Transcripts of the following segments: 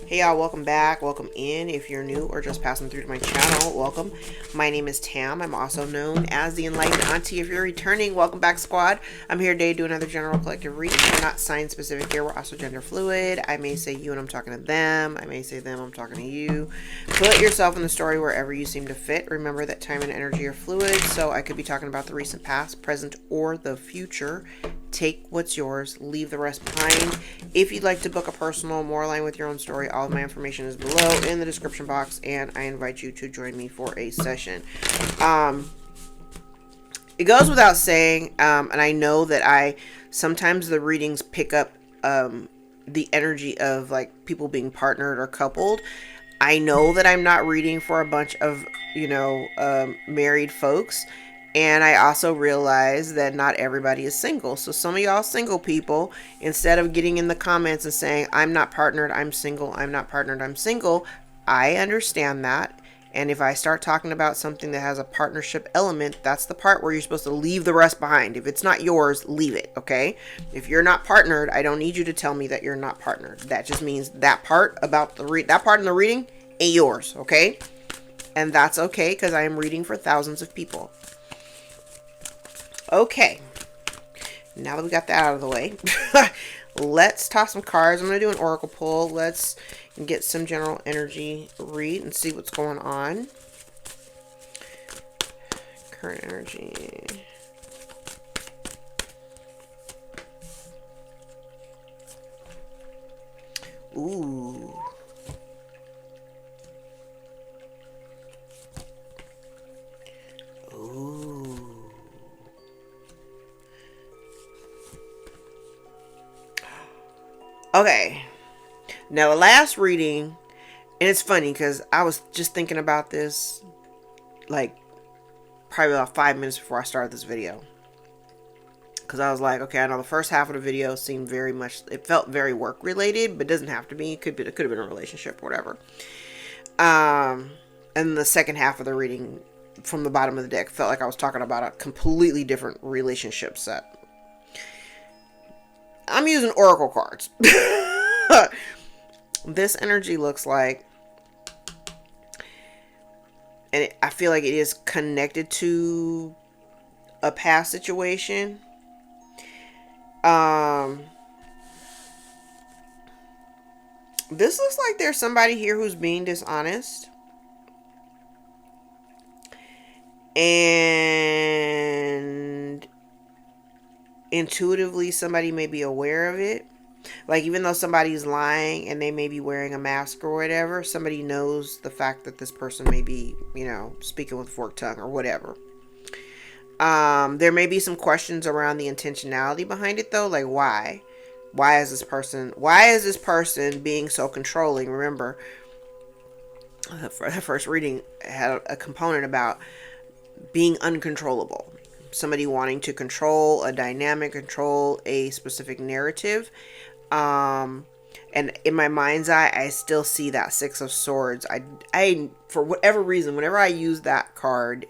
Hey y'all, welcome back, welcome in. If you're new or just passing through to my channel, welcome. My name is Tam. I'm also known as the Enlightened Auntie. If you're returning, welcome back, squad. I'm here today to do another general collective reading. We're not sign specific here, we're also gender fluid. I may say you and I'm talking to them. I may say them, I'm talking to you. Put yourself in the story wherever you seem to fit. Remember that time and energy are fluid, so I could be talking about the recent past, present, or the future. Take what's yours, leave the rest behind. If you'd like to book a personal, more aligned with your own story, all of my information is below in the description box, and I invite you to join me for a session. It goes without saying, and I know that sometimes the readings pick up the energy of like people being partnered or coupled. I know that I'm not reading for a bunch of, married folks. And I also realize that not everybody is single. So some of y'all single people, instead of getting in the comments and saying, I'm not partnered, I'm single, I'm not partnered, I'm single, I understand that. And if I start talking about something that has a partnership element, that's the part where you're supposed to leave the rest behind. If it's not yours, leave it, okay? If you're not partnered, I don't need you to tell me that you're not partnered. That just means that part about that part in the reading ain't yours, okay? And that's okay, because I am reading for thousands of people. Okay, now that we got that out of the way, let's toss some cards. I'm going to do an oracle pull. Let's get some general energy read and see what's going on. Current energy. Ooh. Ooh. Okay, now the last reading, and it's funny because I was just thinking about this like probably about 5 minutes before I started this video, because I was like, okay, I know the first half of the video seemed very much, it felt very work related, but it doesn't have to be. It could have been a relationship or whatever. And the second half of the reading from the bottom of the deck felt like I was talking about a completely different relationship set. I'm using oracle cards. This energy looks like, and I feel like it is connected to a past situation. This looks like there's somebody here who's being dishonest. And intuitively somebody may be aware of it. Like, even though somebody's lying and they may be wearing a mask or whatever, somebody knows the fact that this person may be, speaking with a forked tongue or whatever. There may be some questions around the intentionality behind it, though. Like, why is this person being so controlling? Remember, the first reading had a component about being uncontrollable. Somebody wanting to control a dynamic, control a specific narrative. And in my mind's eye, I still see that Six of Swords. I for whatever reason, whenever I use that card,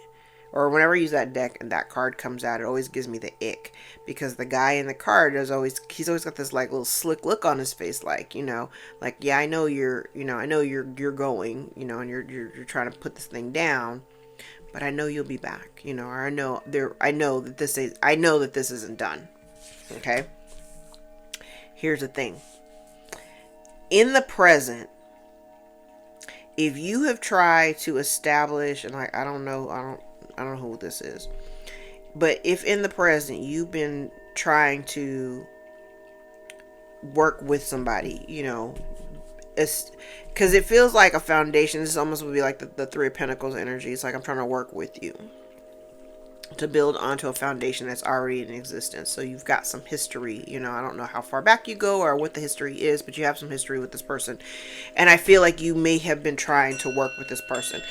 or whenever I use that deck and that card comes out, it always gives me the ick, because the guy in the card he's always got this like little slick look on his face, like, like, yeah, I know you're going, and you're trying to put this thing down, but I know you'll be back, or I know that this isn't done. Okay. Here's the thing. In the present, if you have tried to establish, and I don't know who this is, but if in the present you've been trying to work with somebody, because it feels like a foundation. This almost would be like the Three of Pentacles energy. It's like I'm trying to work with you to build onto a foundation that's already in existence. So you've got some history, I don't know how far back you go or what the history is, but you have some history with this person. And I feel like you may have been trying to work with this person.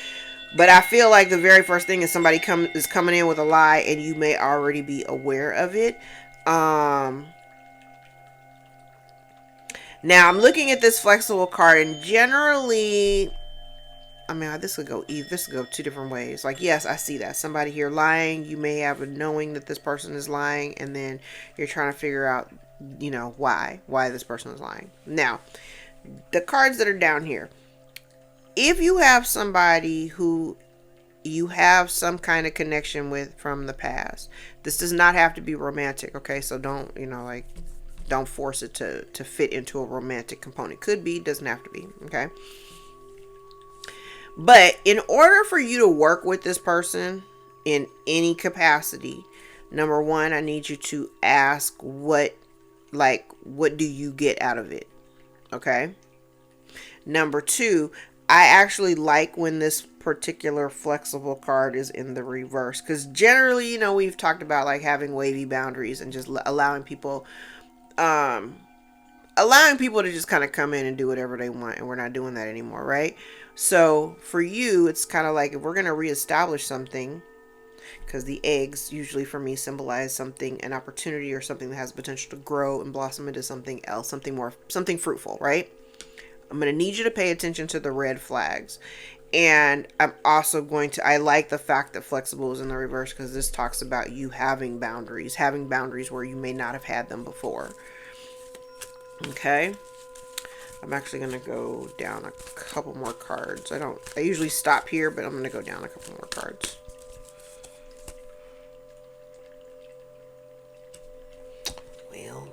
But I feel like the very first thing is somebody is coming in with a lie, and you may already be aware of it. Now I'm looking at this flexible card, and generally, I mean, this could go two different ways. Like, yes, I see that. Somebody here lying. You may have a knowing that this person is lying, and then you're trying to figure out, why this person is lying. Now, The cards that are down here. If you have somebody who you have some kind of connection with from the past, this does not have to be romantic, okay? So don't, like, don't force it to fit into a romantic component. Could be, doesn't have to be, okay? But in order for you to work with this person in any capacity, number one, I need you to ask what do you get out of it? Okay. Number two, I actually like when this particular flexible card is in the reverse, because generally, we've talked about like having wavy boundaries and just allowing people to just kind of come in and do whatever they want, and we're not doing that anymore, right? So for you, it's kind of like, if we're going to reestablish something, because the eggs usually for me symbolize something, an opportunity or something that has potential to grow and blossom into something else, something fruitful, right? I'm going to need you to pay attention to the red flags. And I'm also I like the fact that flexible is in the reverse, because this talks about you having boundaries where you may not have had them before. Okay. I'm actually going to go down a couple more cards. I usually stop here, but I'm going to go down a couple more cards. Well,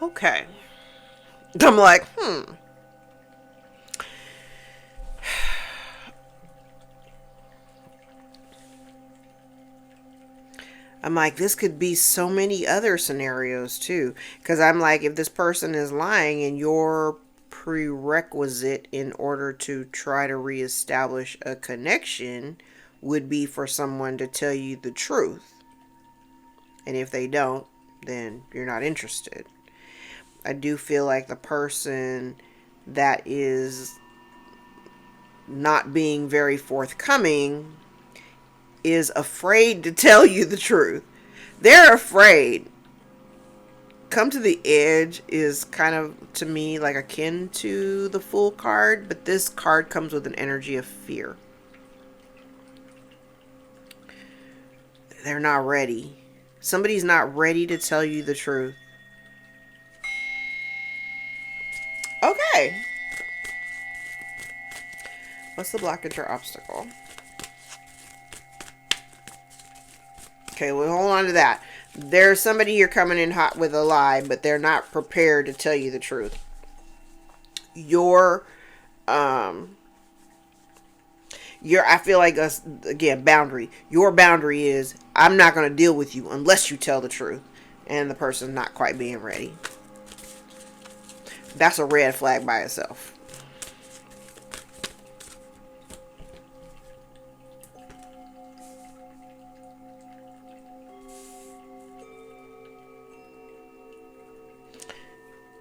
okay. I'm like, I'm like, this could be so many other scenarios too. Because I'm like, if this person is lying and your prerequisite in order to try to reestablish a connection would be for someone to tell you the truth. And if they don't, then you're not interested. I do feel like the person that is not being very forthcoming is afraid to tell you the truth. They're afraid. Come to the edge is kind of, to me, like akin to the Fool card, but this card comes with an energy of fear. They're not ready. Somebody's not ready to tell you the truth. Okay. What's the blockage or obstacle? Okay, well, hold on to that. There's somebody here coming in hot with a lie, but they're not prepared to tell you the truth. I feel like, again, boundary. Your boundary is, I'm not going to deal with you unless you tell the truth. And the person's not quite being ready. That's a red flag by itself.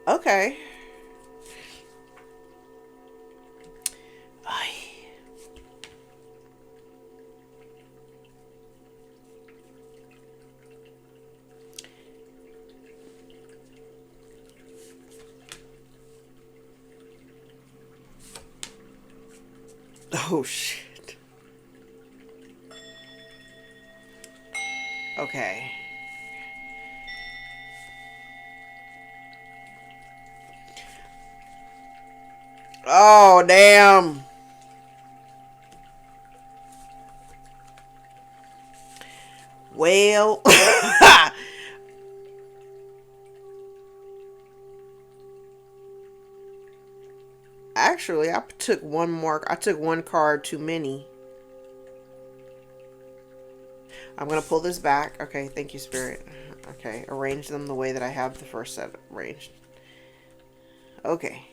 Okay. Oh, shit. Okay. Oh, damn. Well. Actually, I took one card too many. I'm going to pull this back. Okay, thank you, Spirit. Okay, arrange them the way that I have the first set arranged. Okay.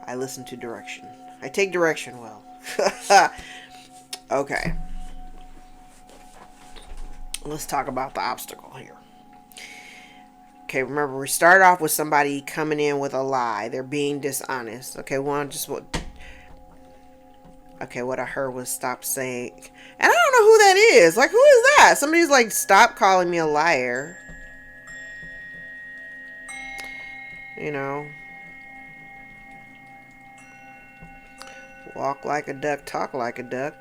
I listen to direction. I take direction well. Okay. Let's talk about the obstacle here. Okay, remember, we start off with somebody coming in with a lie. They're being dishonest. Okay, Okay, what I heard was stop saying. And I don't know who that is. Like, who is that? Somebody's like, stop calling me a liar. You know, walk like a duck, talk like a duck.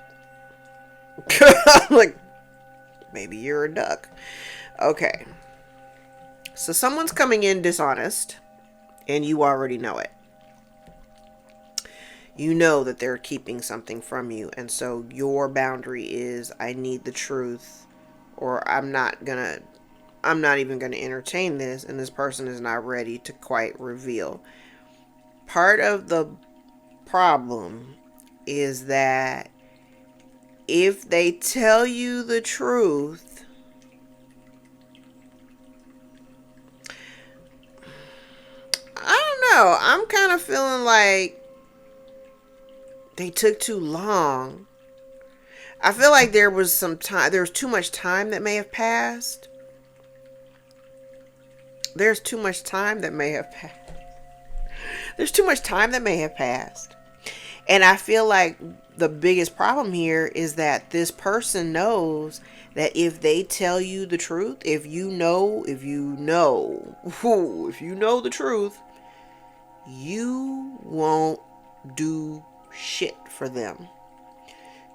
Like, maybe you're a duck. Okay. So someone's coming in dishonest, and you already know it. You know that they're keeping something from you, and so your boundary is, I need the truth, or I'm not even gonna entertain this, and this person is not ready to quite reveal. Part of the problem is that if they tell you the truth, I don't know, I'm kind of feeling like they took too long. I feel like there was too much time that may have passed. There's too much time that may have passed. There's too much time that may have passed. And I feel like the biggest problem here is that this person knows that if they tell you the truth, if you know the truth, you won't do shit for them.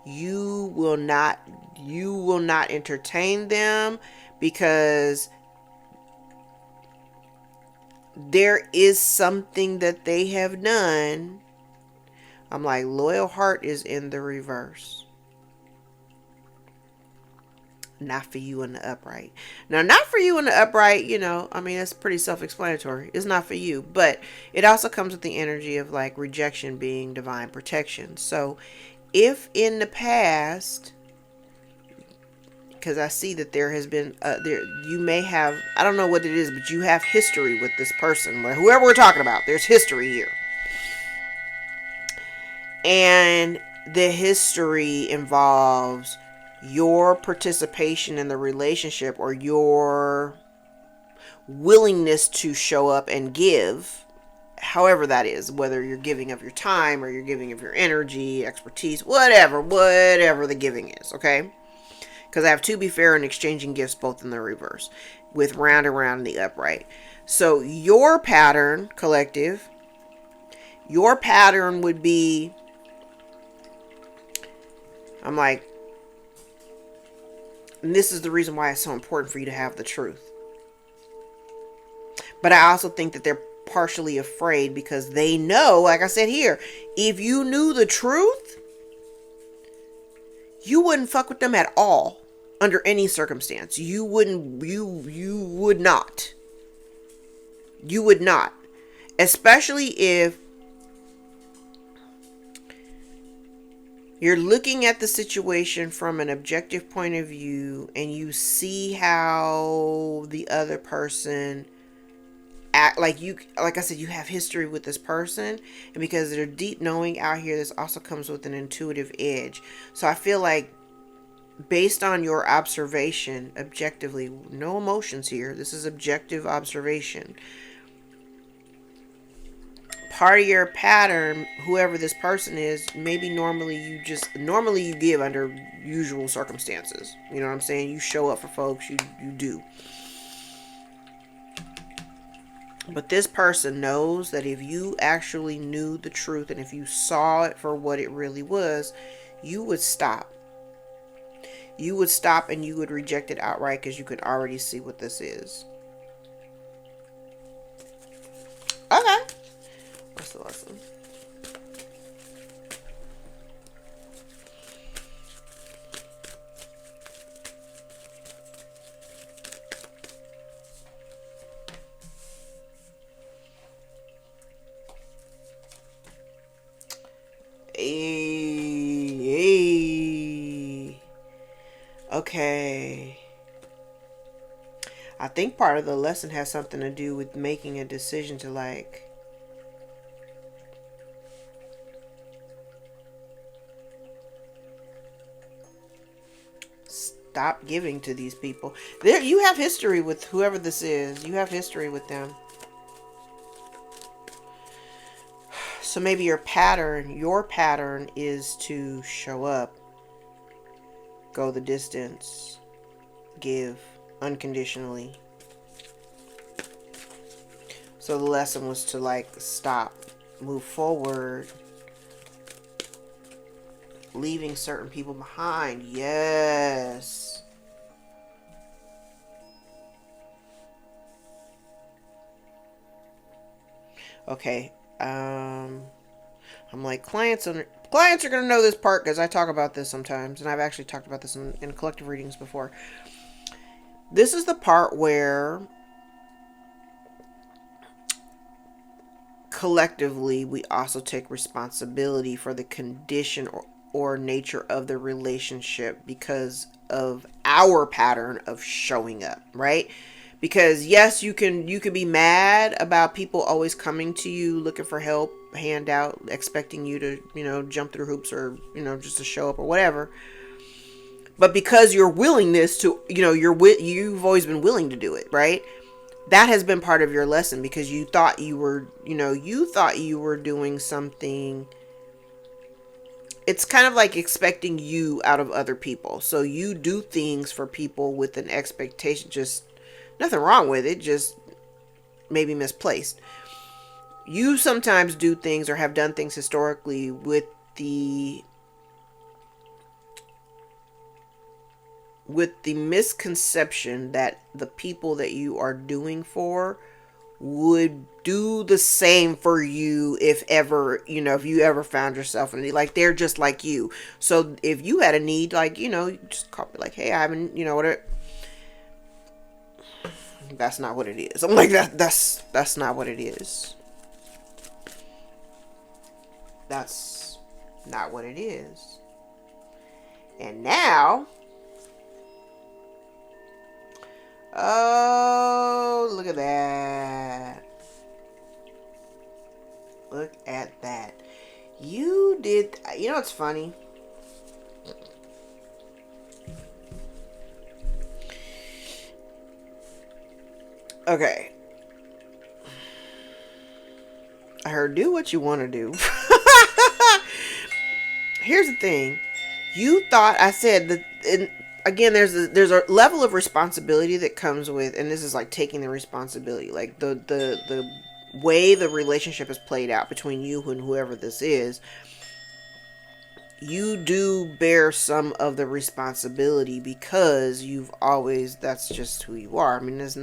You will not entertain them, because there is something that they have done. I'm like, loyal heart is in the reverse. Not for you in the upright. Now, not for you in the upright, I mean, it's pretty self-explanatory. It's not for you. But it also comes with the energy of like rejection being divine protection. So if in the past, because I see that there has been, you may have, I don't know what it is, but you have history with this person. Whoever we're talking about, there's history here. And the history involves your participation in the relationship, or your willingness to show up and give, however that is, whether you're giving of your time or you're giving of your energy, expertise, whatever the giving is, okay? Because I have to be fair and exchanging gifts both in the reverse, with round and round in the upright. So your pattern, collective, your pattern would be, I'm like, and this is the reason why it's so important for you to have the truth. But I also think that they're partially afraid because they know, like I said here, if you knew the truth, you wouldn't fuck with them at all under any circumstance. You would not. You would not. Especially if you're looking at the situation from an objective point of view and you see how the other person act. Like I said, you have history with this person, and because they're deep knowing out here, this also comes with an intuitive edge. So I feel like, based on your observation, objectively, no emotions here, this is objective observation, part of your pattern, whoever this person is, maybe normally you give under usual circumstances. You know what I'm saying? You show up for folks, you do. But this person knows that if you actually knew the truth and if you saw it for what it really was, you would stop. You would stop and you would reject it outright, because you could already see what this is. Okay. What's the lesson? Okay. I think part of the lesson has something to do with making a decision to like stop giving to these people. You have history with whoever this is. You have history with them. So maybe your pattern is to show up, go the distance, give unconditionally. So the lesson was to like stop, move forward, leaving certain people behind. Yes. Okay. I'm like, clients are going to know this part because I talk about this sometimes, and I've actually talked about this in collective readings before. This is the part where collectively we also take responsibility for the condition or nature of the relationship because of our pattern of showing up, right? Because yes, you can be mad about people always coming to you looking for help, handout, expecting you to, jump through hoops or, just to show up or whatever. But because your willingness to, you've always been willing to do it, right? That has been part of your lesson because you thought you were doing something. It's kind of like expecting you out of other people. So you do things for people with an expectation, just nothing wrong with it, just maybe misplaced. You sometimes do things or have done things historically with the misconception that the people that you are doing for would do the same for you if ever, if you ever found yourself in a need. Like, they're just like you. So if you had a need, like, you just call me like, hey, I haven't, whatever. That's not what it is. I'm like, that's not what it is. That's not what it is. And now, oh, look at that. Look at that. You did, it's funny. Okay. I heard do what you want to do. Here's the thing. You thought I said that, and again, there's a level of responsibility that comes with, and this is like taking the responsibility, like the way the relationship is played out between you and whoever this is. You do bear some of the responsibility because that's just who you are. I mean, it's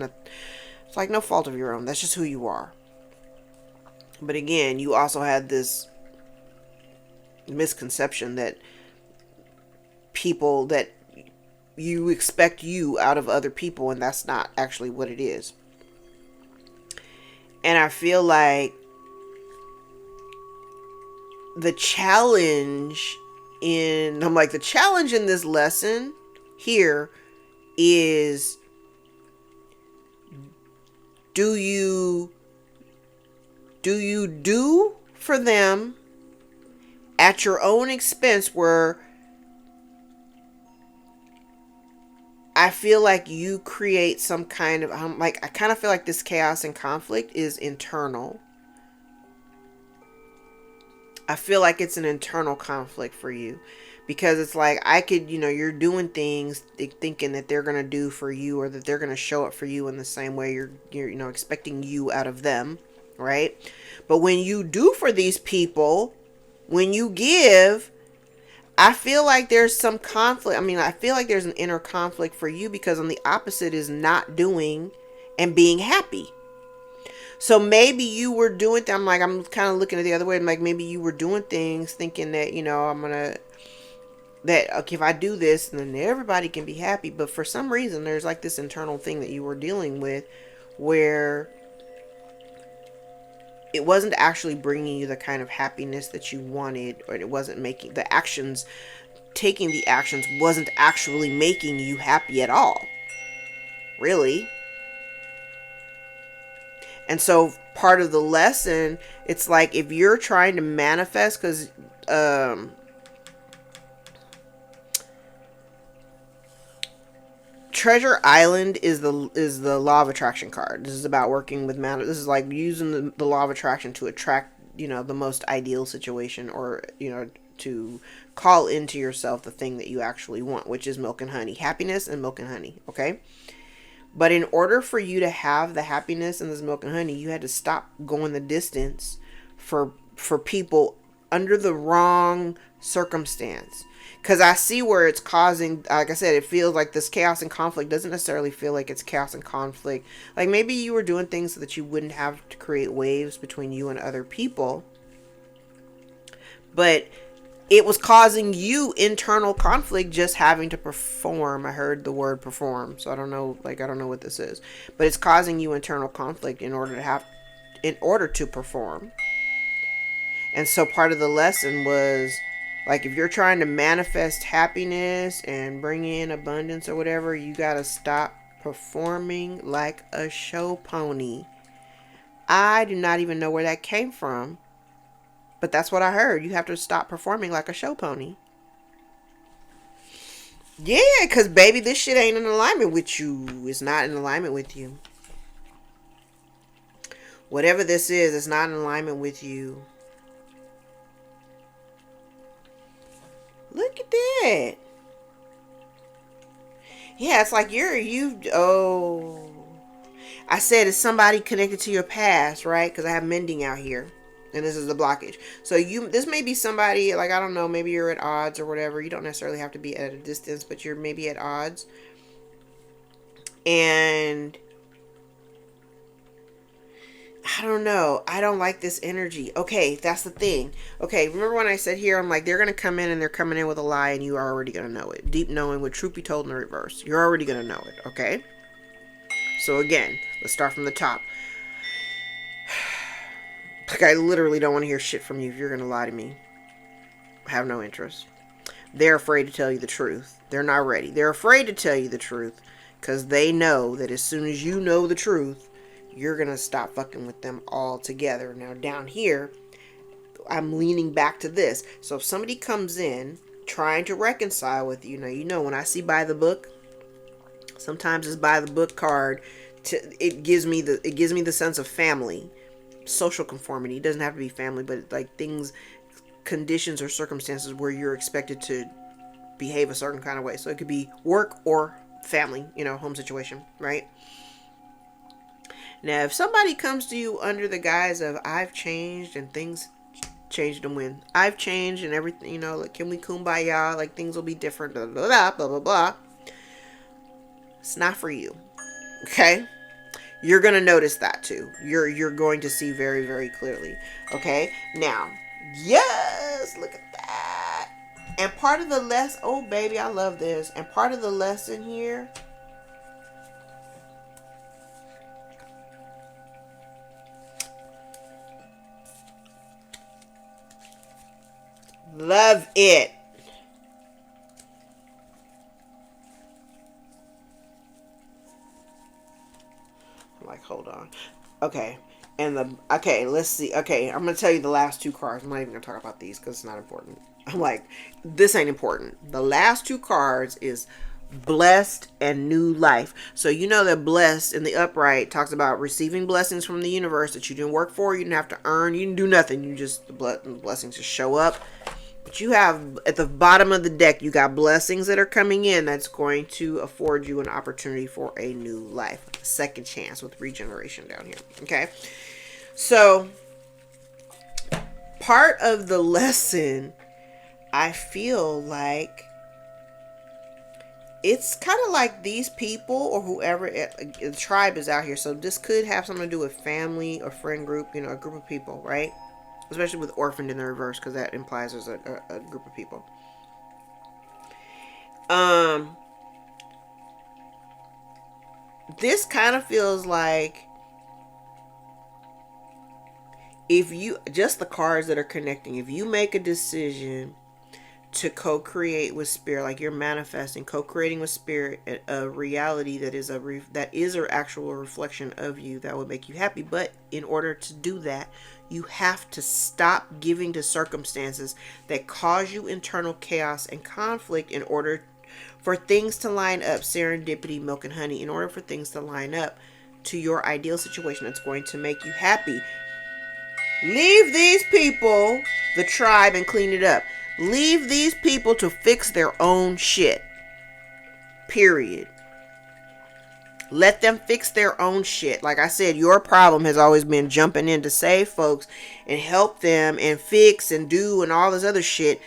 like no fault of your own. That's just who you are. But again, you also had this misconception that people that you expect you out of other people, and that's not actually what it is. And I feel like the challenge in this lesson here is, do you do for them at your own expense, where I feel like you create some kind of, I kind of feel like this chaos and conflict is internal. I feel like it's an internal conflict for you, because it's like, I could, you're doing things thinking that they're going to do for you, or that they're going to show up for you in the same way you're expecting you out of them. Right. But when you do for these people, when you give, I feel like there's some conflict. I mean, I feel like there's an inner conflict for you, because on the opposite is not doing and being happy. So maybe you were doing, I'm kind of looking at the other way. I'm like, maybe you were doing things thinking that, okay, if I do this, then everybody can be happy. But for some reason, there's like this internal thing that you were dealing with, where it wasn't actually bringing you the kind of happiness that you wanted, or it wasn't making taking the actions wasn't actually making you happy at all. Really. And so part of the lesson, it's like, if you're trying to manifest, because Treasure Island is the law of attraction card. This is about working with matter. This is like using the law of attraction to attract, the most ideal situation, or, to call into yourself the thing that you actually want, which is milk and honey, happiness and milk and honey. Okay. But in order for you to have the happiness in this milk and honey, you had to stop going the distance for people under the wrong circumstance. Because I see where it's causing, like I said, it feels like this chaos and conflict doesn't necessarily feel like it's chaos and conflict. Like maybe you were doing things so that you wouldn't have to create waves between you and other people. But it was causing you internal conflict just having to perform. I heard the word perform, so I don't know what this is. But it's causing you internal conflict in order to perform. And so part of the lesson was, like, if you're trying to manifest happiness and bring in abundance or whatever, you got to stop performing like a show pony. I do not even know where that came from, but that's what I heard. You have to stop performing like a show pony. Yeah, because baby, this shit ain't in alignment with you. It's not in alignment with you. Whatever this is, it's not in alignment with you. Look at that. Yeah, it's like I said it's somebody connected to your past, right? Because I have mending out here. And this is the blockage. So this may be somebody, like, I don't know, maybe you're at odds or whatever. You don't necessarily have to be at a distance, but you're maybe at odds. And I don't know. I don't like this energy. Okay, that's the thing. Okay, remember when I said here, I'm like, they're going to come in and they're coming in with a lie and you are already going to know it. Deep knowing with truth be told in the reverse. You're already going to know it, okay? So again, let's start from the top. Like, I literally don't want to hear shit from you if you're going to lie to me. I have no interest. They're afraid to tell you the truth. They're not ready. They're afraid to tell you the truth because they know that as soon as you know the truth, you're going to stop fucking with them altogether. Now, down here, I'm leaning back to this. So if somebody comes in trying to reconcile with you, now, when I see by the book, sometimes it's by the book card. It gives me the sense of family, social conformity. It doesn't have to be family, but like things, conditions or circumstances where you're expected to behave a certain kind of way. So it could be work or family, home situation, right? Now, if somebody comes to you under the guise of I've changed and things changed them when I've changed and everything, like, can we kumbaya, like things will be different, blah, blah, blah, blah, blah, blah. It's not for you. Okay? You're going to notice that too. You're going to see very, very clearly. Okay? Now, yes, look at that. And part of the lesson, oh baby, I love this. And part of the lesson here, love it. Like, hold on. Okay. Okay, let's see. Okay, I'm going to tell you the last two cards. I'm not even going to talk about these because it's not important. I'm like, this ain't important. The last two cards is blessed and new life. So you know that blessed in the upright talks about receiving blessings from the universe that you didn't work for. You didn't have to earn. You didn't do nothing. You just, the blessings just show up. But you have, at the bottom of the deck, you got blessings that are coming in that's going to afford you an opportunity for a new life. A second chance with regeneration down here. Okay? So, part of the lesson, I feel like, it's kind of like these people or whoever, the tribe is out here. So, this could have something to do with family or friend group, a group of people, right? Especially with orphaned in the reverse, because that implies there's a group of people. This kind of feels like if you, just the cards that are connecting, if you make a decision to co-create with spirit, like you're manifesting, co-creating with spirit, a reality that is an actual reflection of you that would make you happy. But in order to do that, you have to stop giving to circumstances that cause you internal chaos and conflict in order for things to line up, serendipity, milk and honey, in order for things to line up to your ideal situation that's going to make you happy. Leave these people, the tribe, and clean it up. Leave these people to fix their own shit. Period. Let them fix their own shit. Like I said, your problem has always been jumping in to save folks and help them and fix and do and all this other shit.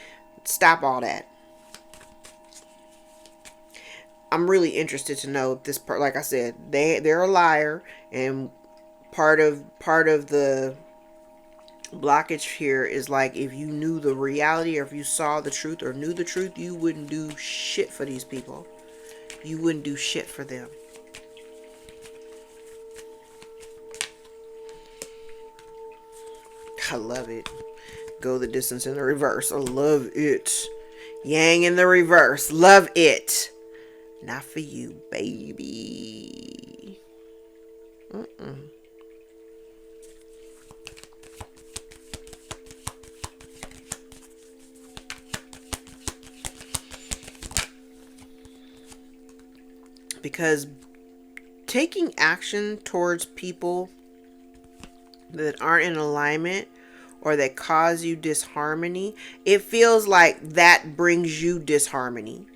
Stop all that. I'm really interested to know if this part, like I said, they're a liar, and part of the blockage here is like, if you knew the reality, or if you saw the truth or knew the truth, you wouldn't do shit for these people. You wouldn't do shit for them. I love it. Go the distance in the reverse. I love it. Yang in the reverse. Love it. Not for you, baby. Because taking action towards people that aren't in alignment or that cause you disharmony, it feels like that brings you disharmony.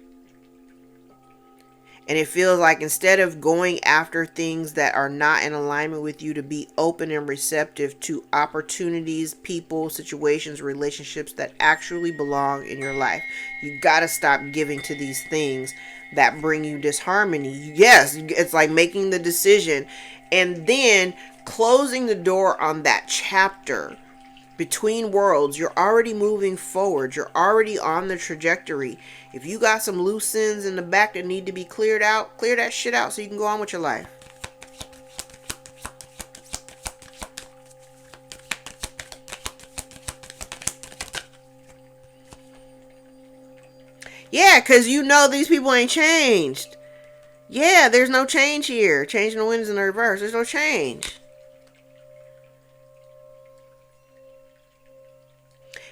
And it feels like instead of going after things that are not in alignment with you, to be open and receptive to opportunities, people, situations, relationships that actually belong in your life. You gotta stop giving to these things that bring you disharmony. Yes, it's like making the decision and then closing the door on that chapter between worlds. You're already moving forward. You're already on the trajectory. If you got some loose ends in the back that need to be cleared out, clear that shit out so you can go on with your life. Yeah, because you know these people ain't changed. Yeah, there's no change here. Changing the winds in the reverse. There's no change.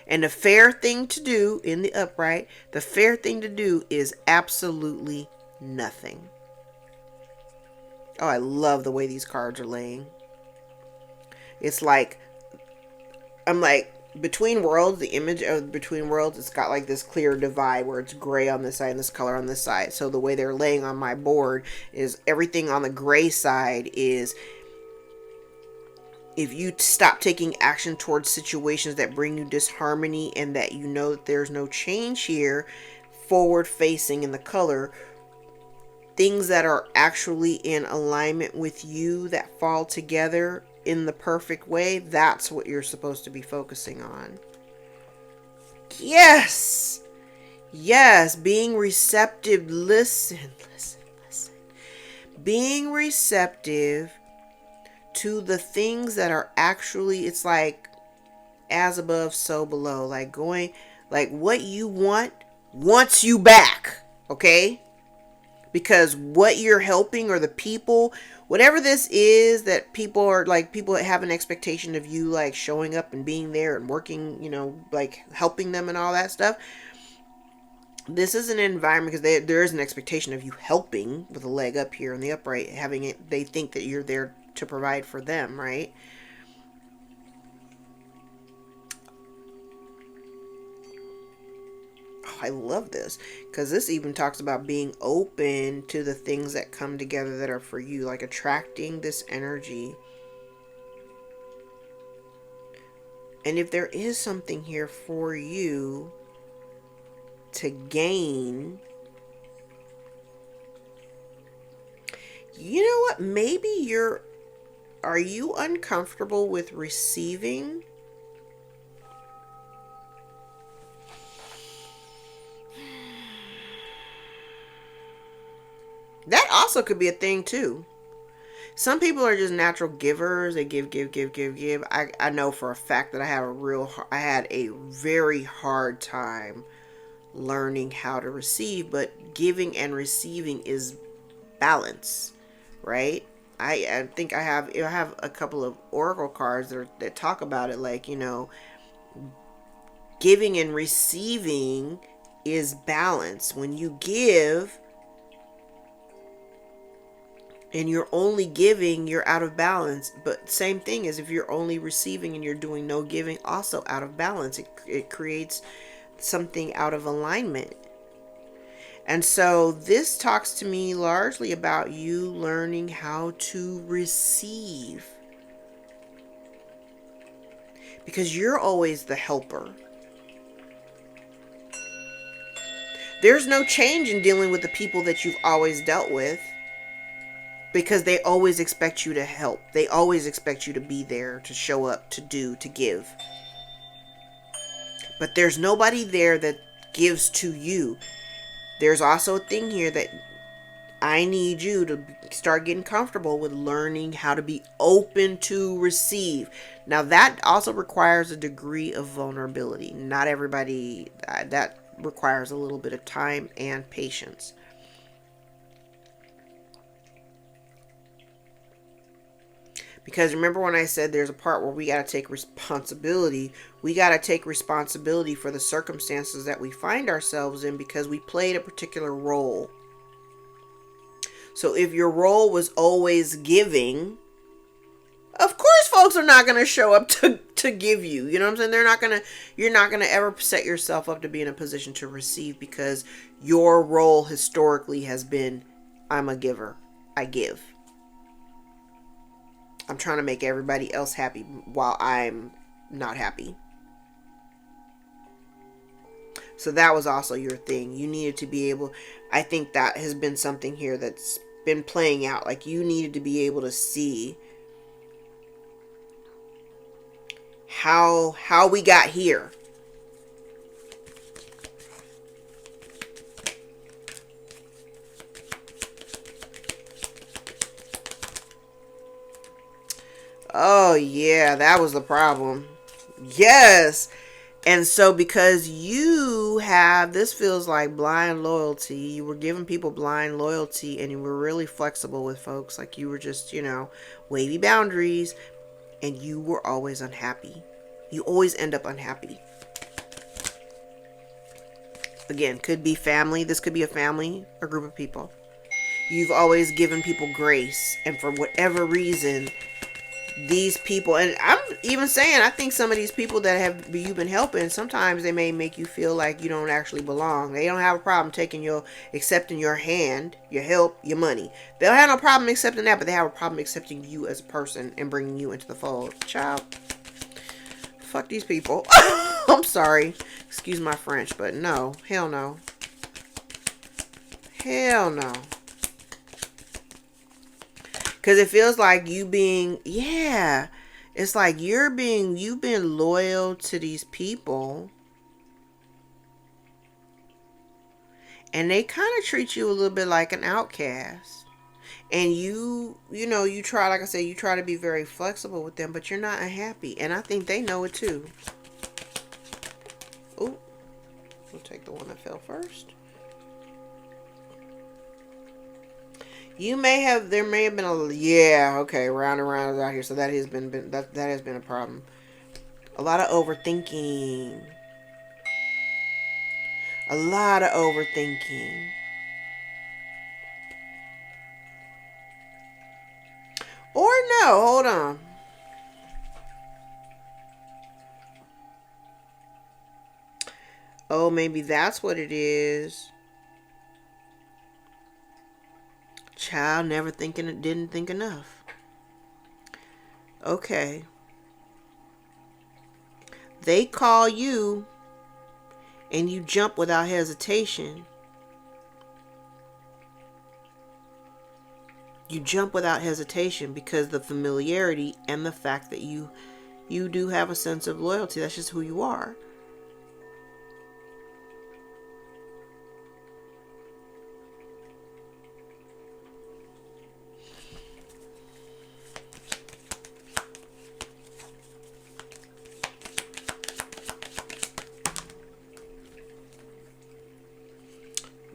And the fair thing to do in the upright, the fair thing to do is absolutely nothing. Oh, I love the way these cards are laying. It's like, I'm like, between worlds, the image of between worlds, it's got like this clear divide where it's gray on this side and this color on this side. So the way they're laying on my board is everything on the gray side is, if you stop taking action towards situations that bring you disharmony and that you know that there's no change here, forward facing in the color, things that are actually in alignment with you that fall together in the perfect way, that's what you're supposed to be focusing on. Yes. Yes. Being receptive. Listen. Being receptive to the things that are actually, it's like as above, so below. Like going, like what you want wants you back. Okay? Because what you're helping, or the people, whatever this is that people are like, people that have an expectation of you like showing up and being there and working, you know, like helping them and all that stuff. This is an environment because there is an expectation of you helping with a leg up here in the upright, having it, they think that you're there to provide for them, right? Oh, I love this because this even talks about being open to the things that come together that are for you, like attracting this energy. And if there is something here for you to gain, you know what? Maybe are you uncomfortable with receiving? That also could be a thing too. Some people are just natural givers. They give. I know for a fact that I had a very hard time learning how to receive, but giving and receiving is balance, right? I think I have a couple of oracle cards that talk about it, like, you know, giving and receiving is balance. When you give and you're only giving, you're out of balance. But same thing as if you're only receiving and you're doing no giving, also out of balance. It creates something out of alignment. And so this talks to me largely about you learning how to receive. Because you're always the helper. There's no change in dealing with the people that you've always dealt with. Because they always expect you to help. They always expect you to be there, to show up, to do, to give. But there's nobody there that gives to you. There's also a thing here that I need you to start getting comfortable with learning how to be open to receive. Now that also requires a degree of vulnerability. Not everybody, that requires a little bit of time and patience. Because remember when I said there's a part where we got to take responsibility. We got to take responsibility for the circumstances that we find ourselves in because we played a particular role. So if your role was always giving, of course folks are not going to show up to give you. You know what I'm saying? You're not going to ever set yourself up to be in a position to receive because your role historically has been, I'm a giver. I give. I'm trying to make everybody else happy while I'm not happy. So that was also your thing. You needed to be able, I think that has been something here that's been playing out. Like you needed to be able to see how we got here. Oh yeah, that was the problem. Yes. And so because you have, this feels like blind loyalty. You were giving people blind loyalty and you were really flexible with folks. Like you were just, wavy boundaries and you were always unhappy. You always end up unhappy. Again, could be family. This could be a family, a group of people. You've always given people grace. And for whatever reason, these people, and I'm even saying, I think some of these people that you've been helping, sometimes they may make you feel like you don't actually belong. They don't have a problem accepting your hand, your help, your money. They don't have no problem accepting that, but they have a problem accepting you as a person and bringing you into the fold. Child, fuck these people. I'm sorry. Excuse my French, but no. Hell no. Hell no. Because it feels like it's like you've been loyal to these people. And they kind of treat you a little bit like an outcast. And you try, like I said, you try to be very flexible with them, but you're not unhappy. And I think they know it too. Oh, we'll take the one that fell first. There may have been round and round out here. So that has been a problem. A lot of overthinking. Or no, hold on. Oh, maybe that's what it is. Child didn't think enough. Okay. They call you and you jump without hesitation. You jump without hesitation because the familiarity and the fact that you do have a sense of loyalty. That's just who you are.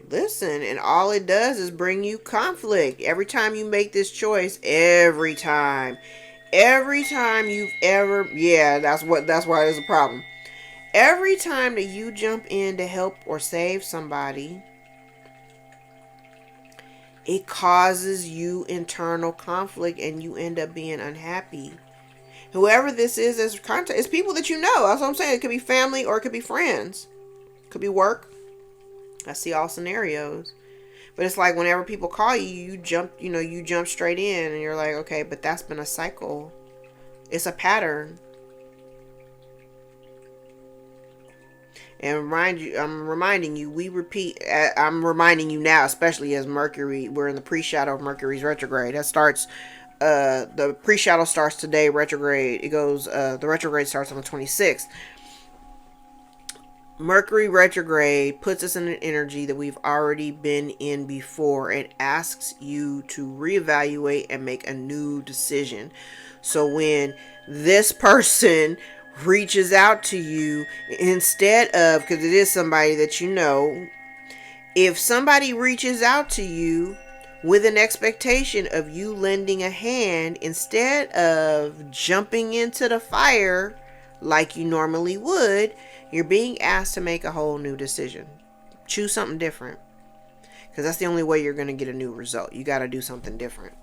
Listen, and all it does is bring you conflict. Every time you make this choice, every time you've ever, that's why there's a problem. Every time that you jump in to help or save somebody, it causes you internal conflict and you end up being unhappy. Whoever this is as contact, it's people that you know. That's what I'm saying. It could be family or it could be friends. It could be work. I see all scenarios. But it's like whenever people call you, you jump straight in and you're like, okay, but that's been a cycle. It's a pattern. And I'm reminding you, I'm reminding you now, especially as Mercury, we're in the pre-shadow of Mercury's retrograde. That starts, the pre-shadow starts today, retrograde. It goes, the retrograde starts on the 26th. Mercury retrograde puts us in an energy that we've already been in before. It asks you to reevaluate and make a new decision. So when this person reaches out to you, instead of, because it is somebody that you know, if somebody reaches out to you with an expectation of you lending a hand, instead of jumping into the fire like you normally would, you're being asked to make a whole new decision. Choose something different. Because that's the only way you're going to get a new result. You got to do something different.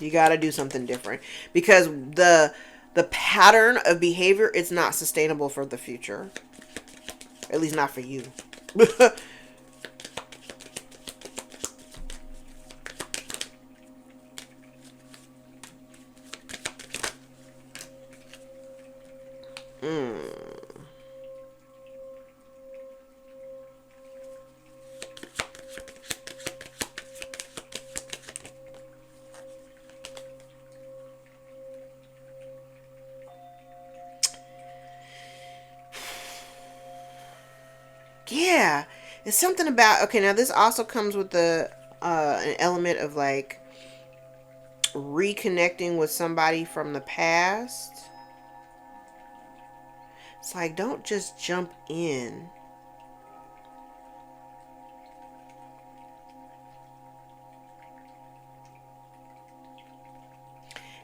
You got to do something different. Because the pattern of behavior, it's not sustainable for the future. At least not for you. Yeah, it's something about, okay, now this also comes with an element of like reconnecting with somebody from the past. It's like, don't just jump in.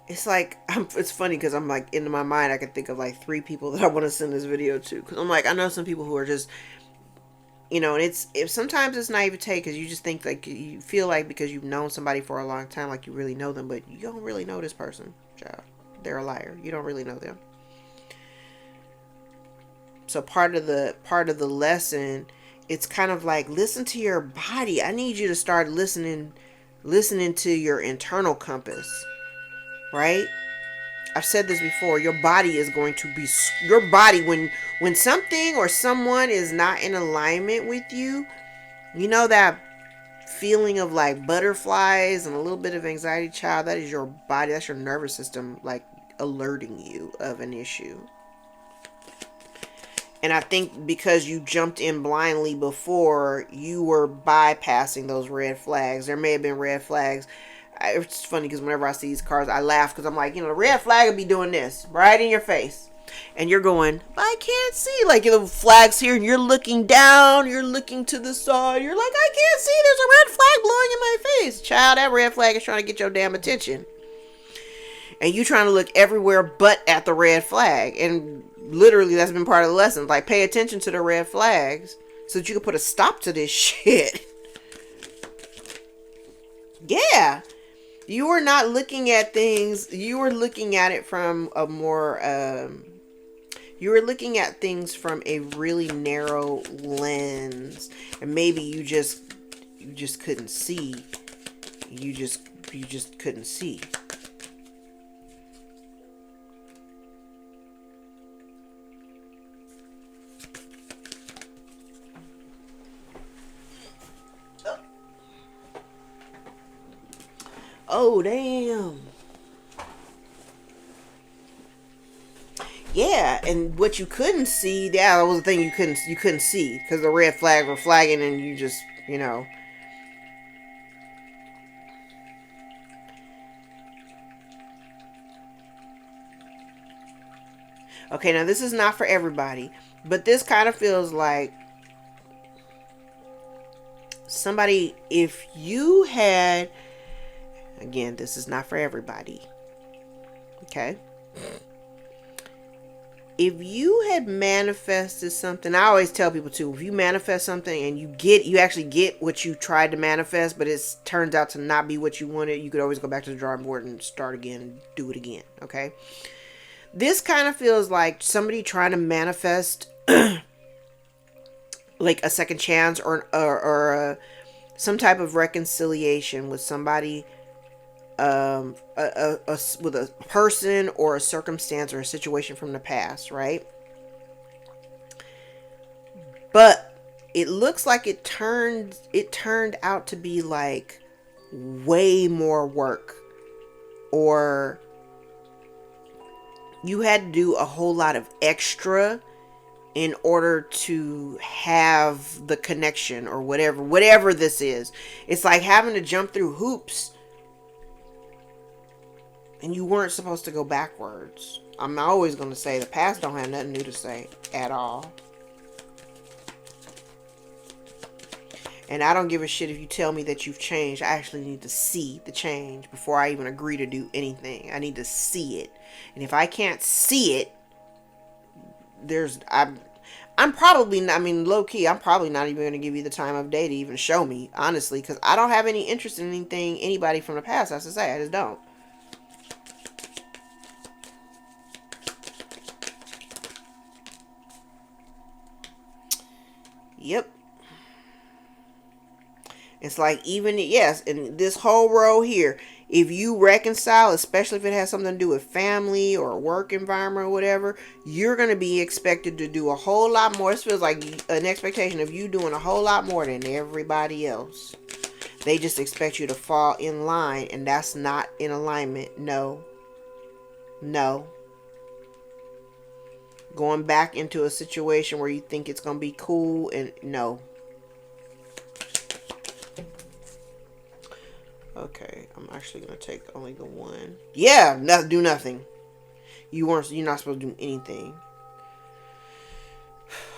It's like, it's funny because I'm like, in my mind, I can think of like 3 people that I want to send this video to. Because I'm like, I know some people who are just, and if sometimes it's naivete because you just think like, you feel like because you've known somebody for a long time, like you really know them, but you don't really know this person, child. They're a liar. You don't really know them. So part of the lesson, it's kind of like, listen to your body. I need you to start listening to your internal compass, right? I've said this before. Your body is going to be your body when something or someone is not in alignment with you. You know that feeling of like butterflies and a little bit of anxiety, child? That is your body. That's your nervous system like alerting you of an issue. And I think because you jumped in blindly before, you were bypassing those red flags. There may have been red flags. It's funny because whenever I see these cards, I laugh because I'm like, the red flag would be doing this right in your face. And you're going, I can't see. Like, the flag's here and you're looking down. You're looking to the side. You're like, I can't see. There's a red flag blowing in my face. Child, that red flag is trying to get your damn attention. And you trying to look everywhere but at the red flag. And literally, that's been part of the lesson. Like, pay attention to the red flags so that you can put a stop to this shit. Yeah. You are not looking at things. You are looking at it from a more, you were looking at things from a really narrow lens. And maybe you just couldn't see. You just couldn't see. Oh, damn. Yeah, and what you couldn't see, that was the thing you couldn't see because the red flags were flagging and you just, Okay, now this is not for everybody, but this kind of feels like somebody, if you had, again, this is not for everybody, okay? If you had manifested something, I always tell people too, if you manifest something and you actually get what you tried to manifest, but it turns out to not be what you wanted, you could always go back to the drawing board and start again and do it again, okay? This kind of feels like somebody trying to manifest like a second chance or some type of reconciliation with somebody, with a person or a circumstance or a situation from the past, right? But it looks like it turned out to be like way more work, or you had to do a whole lot of extra in order to have the connection, or whatever this is. It's like having to jump through hoops, and you weren't supposed to go backwards. I'm always going to say the past don't have nothing new to say at all. And I don't give a shit if you tell me that you've changed. I actually need to see the change before I even agree to do anything. I need to see it. And if I can't see it, I'm probably not, I mean, low key, I'm probably not even going to give you the time of day to even show me, honestly, because I don't have any interest in anything anybody from the past has to say. I just don't. Yep. It's like, even, yes, in this whole row here, if you reconcile, especially if it has something to do with family or work environment or whatever, you're going to be expected to do a whole lot more. This feels like an expectation of you doing a whole lot more than everybody else. They just expect you to fall in line, and that's not in alignment. No. No. Going back into a situation where you think it's going to be cool, and no. Okay, I'm actually gonna take only the one. Yeah, do nothing. You're not supposed to do anything.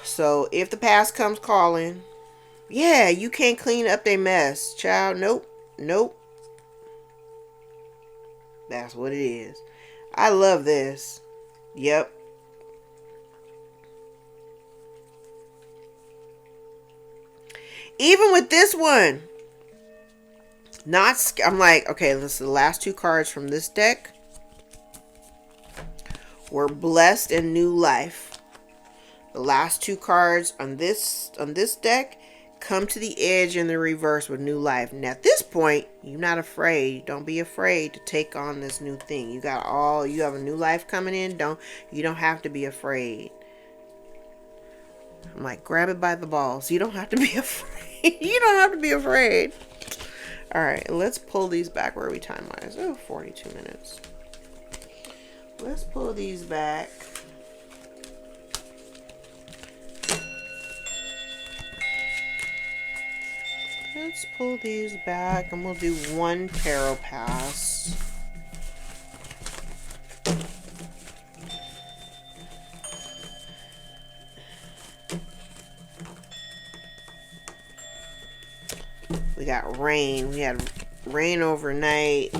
So if the past comes calling, yeah, you can't clean up their mess, child. Nope. That's what it is. I love this. Yep. Even with this one. I'm like, okay, this is the last two cards from this deck. We're blessed in new life. The last two cards on this deck come to the edge in the reverse with new life. And at this point, you're not afraid. Don't be afraid to take on this new thing. You have a new life coming in. You don't have to be afraid. I'm like, grab it by the balls. You don't have to be afraid. You don't have to be afraid. All right, let's pull these back. Where are we time-wise? Oh, 42 minutes. Let's pull these back. Let's pull these back, and we'll do one tarot pass. We got rain. We had rain overnight.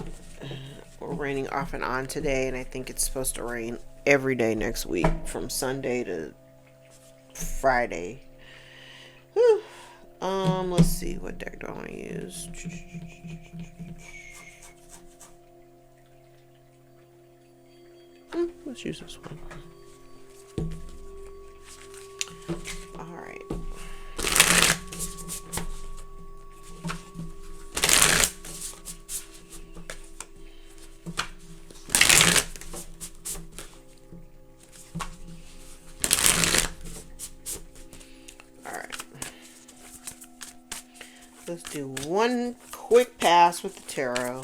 We're raining off and on today, and I think it's supposed to rain every day next week from Sunday to Friday. Whew. Let's see, what deck do I want to use? Let's use this one. All right. Let's do one quick pass with the tarot.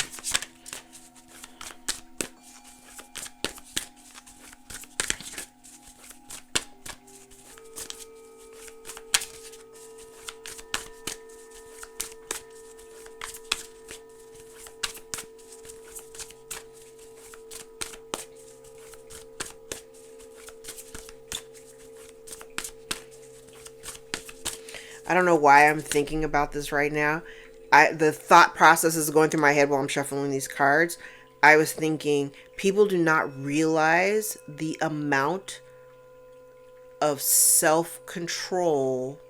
I don't know why I'm thinking about this right now. The thought process is going through my head while I'm shuffling these cards. I was thinking, people do not realize the amount of self-control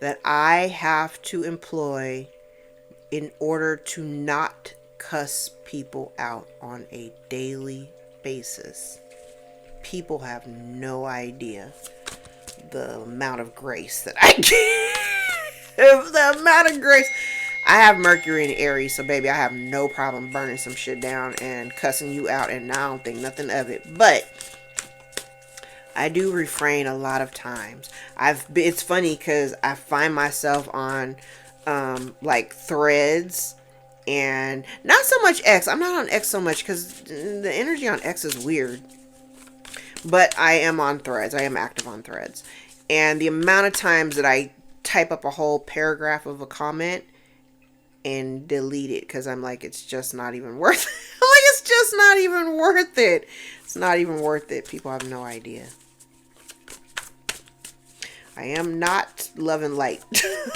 that I have to employ in order to not cuss people out on a daily basis. people have no idea the amount of grace that I give. The amount of grace. I have Mercury in Aries, so baby, I have no problem burning some shit down and cussing you out, and I don't think nothing of it. But I do refrain a lot of times. It's funny because I find myself on like threads, and not so much X. I'm not on X so much because the energy on X is weird. But I am on threads. I am active on threads. And the amount of times that I type up a whole paragraph of a comment and delete it because I'm like, it's just not even worth it. I'm like, it's just not even worth it. It's not even worth it. People have no idea. I am not love and light.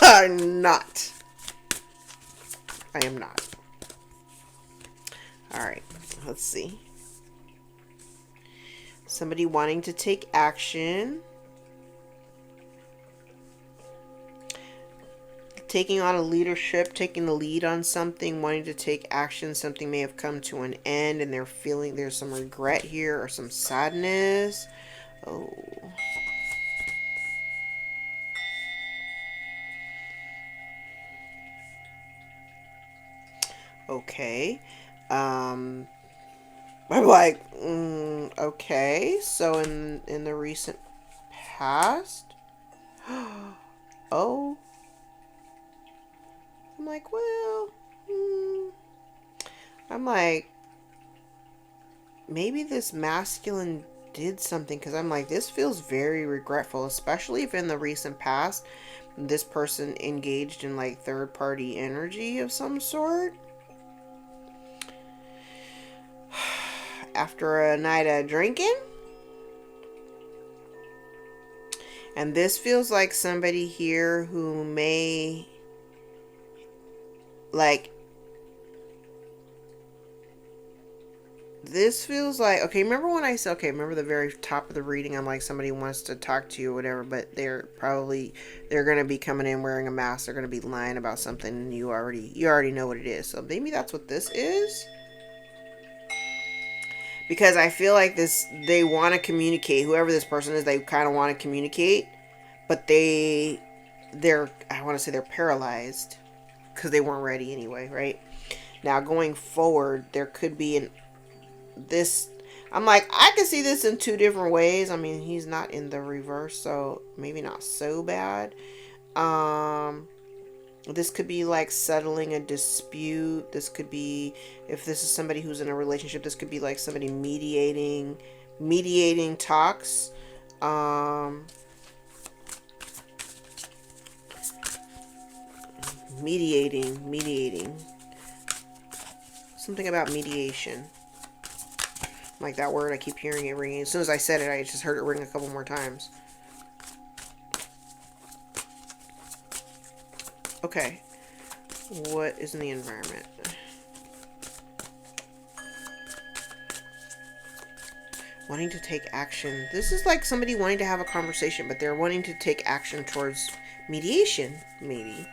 I'm not. I am not. All right. Let's see. Somebody wanting to take action. Taking on a leadership, taking the lead on something, wanting to take action. Something may have come to an end and they're feeling there's some regret here or some sadness. Oh. Okay. I'm like, okay. So in the recent past, oh. I'm like, well, I'm like, maybe this masculine did something, because I'm like, this feels very regretful, especially if in the recent past this person engaged in like third party energy of some sort after a night of drinking. And this feels like somebody here who may, like, this feels like, okay, remember when I said, okay, remember the very top of the reading, I'm like, somebody wants to talk to you or whatever, but they're going to be coming in wearing a mask, they're going to be lying about something, and you already know what it is. So maybe that's what this is. Because I feel like they want to communicate, whoever this person is, they kind of want to communicate, but I want to say they're paralyzed because they weren't ready anyway, right? Now going forward, there could be I'm like, I can see this in two different ways. I mean, he's not in the reverse, so maybe not so bad. This could be like settling a dispute. This could be, if this is somebody who's in a relationship, this could be like somebody mediating talks. Mediating. Something about mediation. Like that word, I keep hearing it ringing. As soon as I said it, I just heard it ring a couple more times. Okay. What is in the environment? Wanting to take action. This is like somebody wanting to have a conversation, but they're wanting to take action towards mediation, maybe.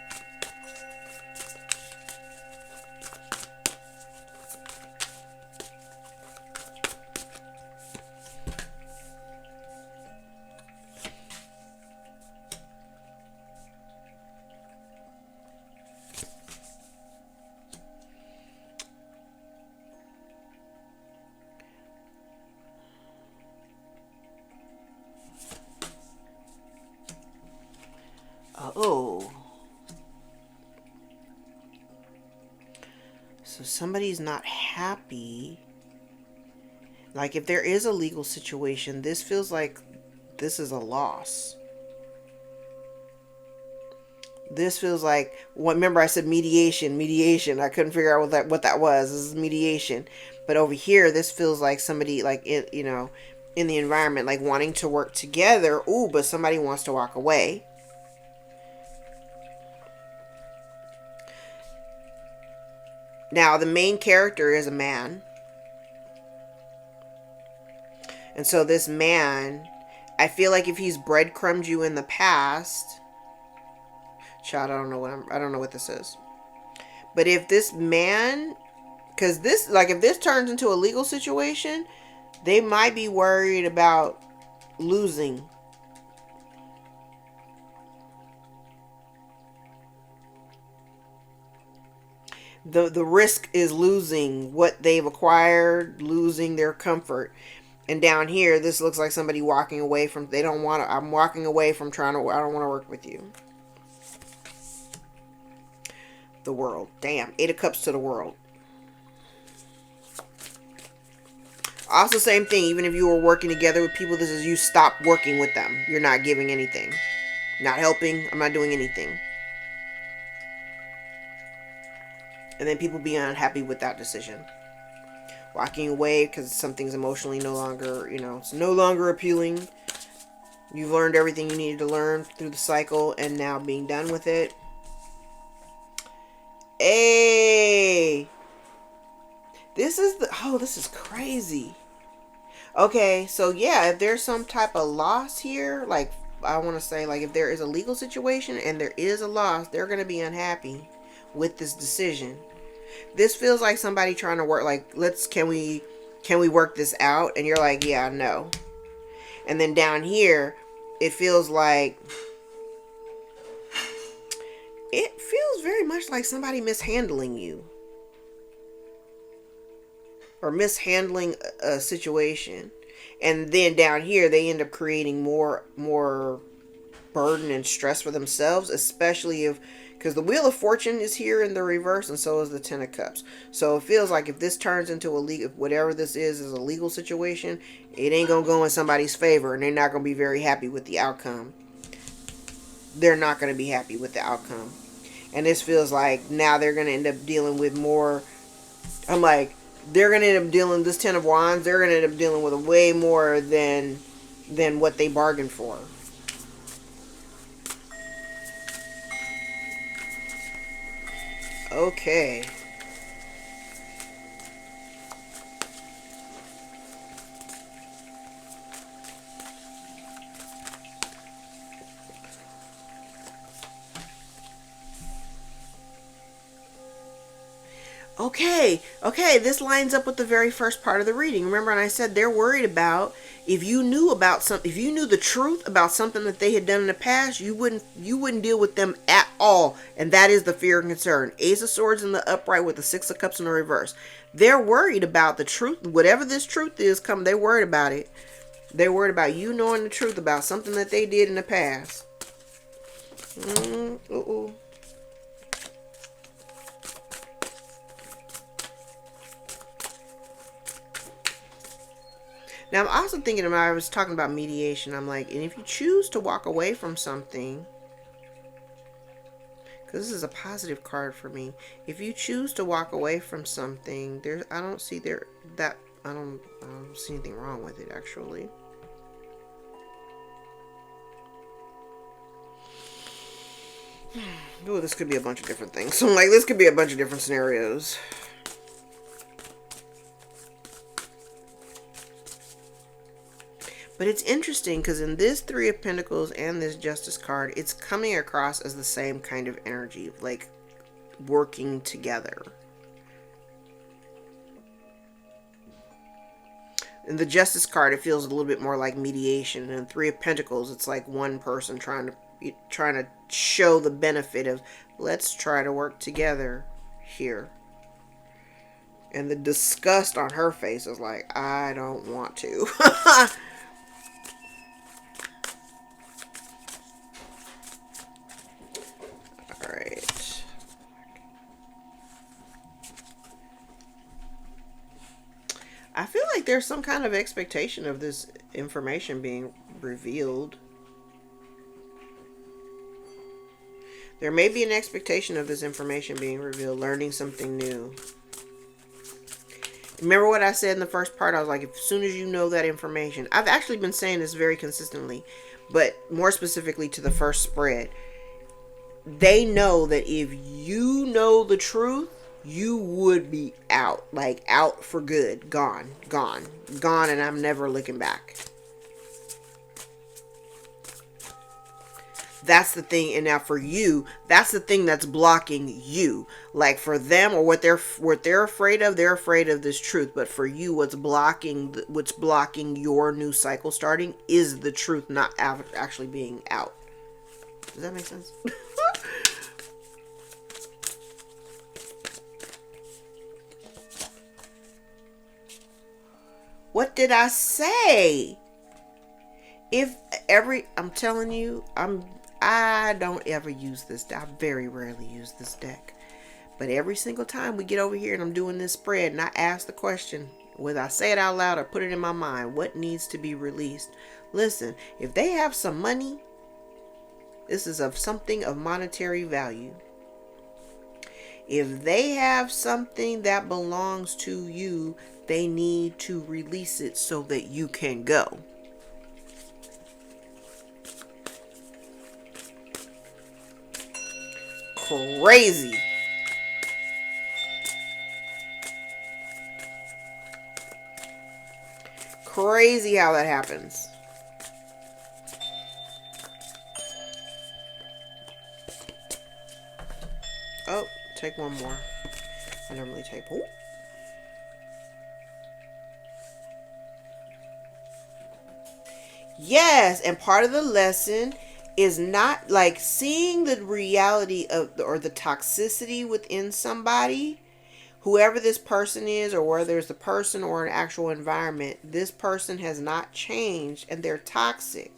Oh. So somebody's not happy. Like if there is a legal situation, this feels like this is a loss. This feels like, remember I said mediation. I couldn't figure out what that was. This is mediation. But over here, this feels like somebody like in the environment, like wanting to work together. Ooh, but somebody wants to walk away. Now, the main character is a man. And so this man, I feel like if he's breadcrumbed you in the past, child, I don't know what this is. But if this man, because this, like if this turns into a legal situation, They might be worried about losing. The risk is losing what they've acquired, losing their comfort. And down here, this looks like somebody walking away from, they don't want to, I'm walking away from trying to, I don't want to work with you. The world. Damn. 8 of Cups to the world. Also, same thing. Even if you were working together with people, this is you stop working with them. You're not giving anything. Not helping. I'm not doing anything. And then people be unhappy with that decision. Walking away because something's emotionally no longer, it's no longer appealing. You've learned everything you needed to learn through the cycle and now being done with it. Hey! This is crazy. Okay, so yeah, if there's some type of loss here, like, I want to say, like, if there is a legal situation and there is a loss, they're going to be unhappy with this decision. This feels like somebody trying to work, like, can we work this out? And you're like, yeah, no. And then down here, it feels very much like somebody mishandling you. Or mishandling a situation. And then down here, they end up creating more burden and stress for themselves, especially because the Wheel of Fortune is here in the reverse, and so is the 10 of Cups. So it feels like if this turns into if whatever this is a legal situation, it ain't gonna go in somebody's favor, and they're not gonna be very happy with the outcome. They're not gonna be happy with the outcome. And this feels like now they're gonna end up dealing with more. I'm like, they're gonna end up dealing, this 10 of Wands, they're gonna end up dealing with way more than what they bargained for. Okay. Okay, this lines up with the very first part of the reading. Remember, and I said they're worried about if you knew the truth about something that they had done in the past, you wouldn't deal with them at all. And that is the fear and concern. Ace of Swords in the upright with the 6 of Cups in the reverse. They're worried about the truth. Whatever this truth is they're worried about it. They're worried about you knowing the truth about something that they did in the past. Now, I'm also thinking about, I was talking about mediation. I'm like, and if you choose to walk away from something, because this is a positive card for me. If you choose to walk away from something, I don't see anything wrong with it, actually. Oh, this could be a bunch of different things. So, like, this could be a bunch of different scenarios. But it's interesting because in this 3 of Pentacles and this Justice card, it's coming across as the same kind of energy, like working together. In the Justice card, it feels a little bit more like mediation. And in 3 of Pentacles, it's like one person trying to show the benefit of, let's try to work together here. And the disgust on her face is like, I don't want to. I feel like there's some kind of expectation of this information being revealed. There may be an expectation of this information being revealed, learning something new. Remember what I said in the first part? I was like, as soon as you know that information. I've actually been saying this very consistently, but more specifically to the first spread. They know that if you know the truth, you would be out, like out for good, gone, and I'm never looking back. That's the thing. And now for you, that's the thing that's blocking you. Like for them, or what they're afraid of, they're afraid of this truth. But for you, what's blocking your new cycle starting is the truth not actually being out. Does that make sense? What did I say? I'm telling you, I don't ever use this deck. I very rarely use this deck. But every single time we get over here and I'm doing this spread and I ask the question, whether I say it out loud or put it in my mind, what needs to be released? Listen, if they have some money, this is of something of monetary value. If they have something that belongs to you, they need to release it so that you can go. Crazy. Crazy how that happens. Oh, take one more. I normally take. Oh. Yes, and part of the lesson is not like seeing the reality of or the toxicity within somebody, whoever this person is, or whether it's a person or an actual environment. This person has not changed and they're toxic.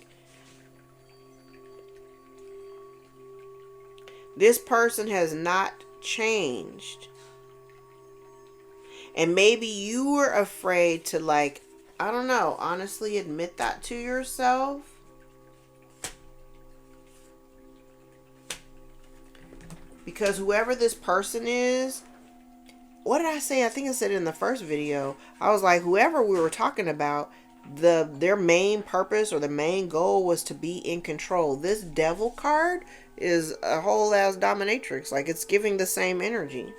This person has not changed. And maybe you were afraid to, like, I don't know, honestly admit that to yourself. Because whoever this person is, what did I say? I think I said it in the first video. I was like, whoever we were talking about, their main purpose or the main goal was to be in control. This devil card is a whole ass dominatrix. Like, it's giving the same energy.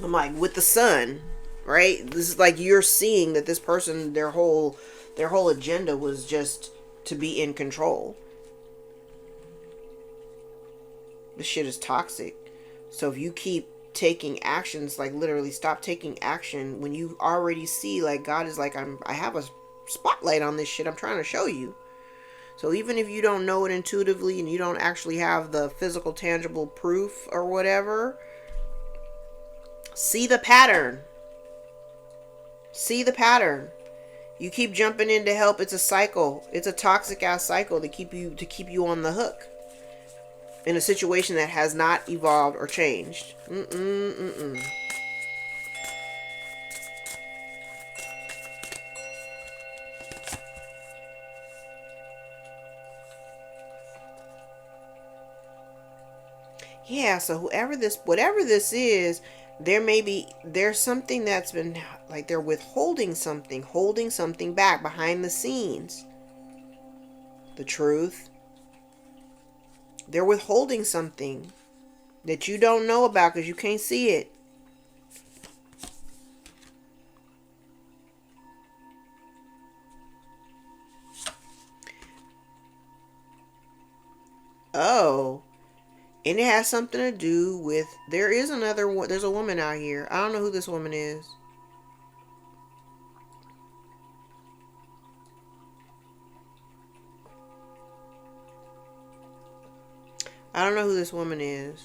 I'm like, with the sun, right? This is like you're seeing that this person, their whole agenda was just to be in control. This shit is toxic. So if you keep taking actions, like literally stop taking action when you already see, like, God is like, I have a spotlight on this shit. I'm trying to show you. So even if you don't know it intuitively and you don't actually have the physical, tangible proof or whatever, see the pattern. See the pattern. You keep jumping in to help. It's a cycle. It's a toxic ass cycle to keep you on the hook in a situation that has not evolved or changed. Yeah, so whatever this is, there's something that's been, like, they're withholding something, holding something back behind the scenes. The truth. They're withholding something that you don't know about because you can't see it. Oh. And it has something to do with, there's a woman out here. I don't know who this woman is. I don't know who this woman is.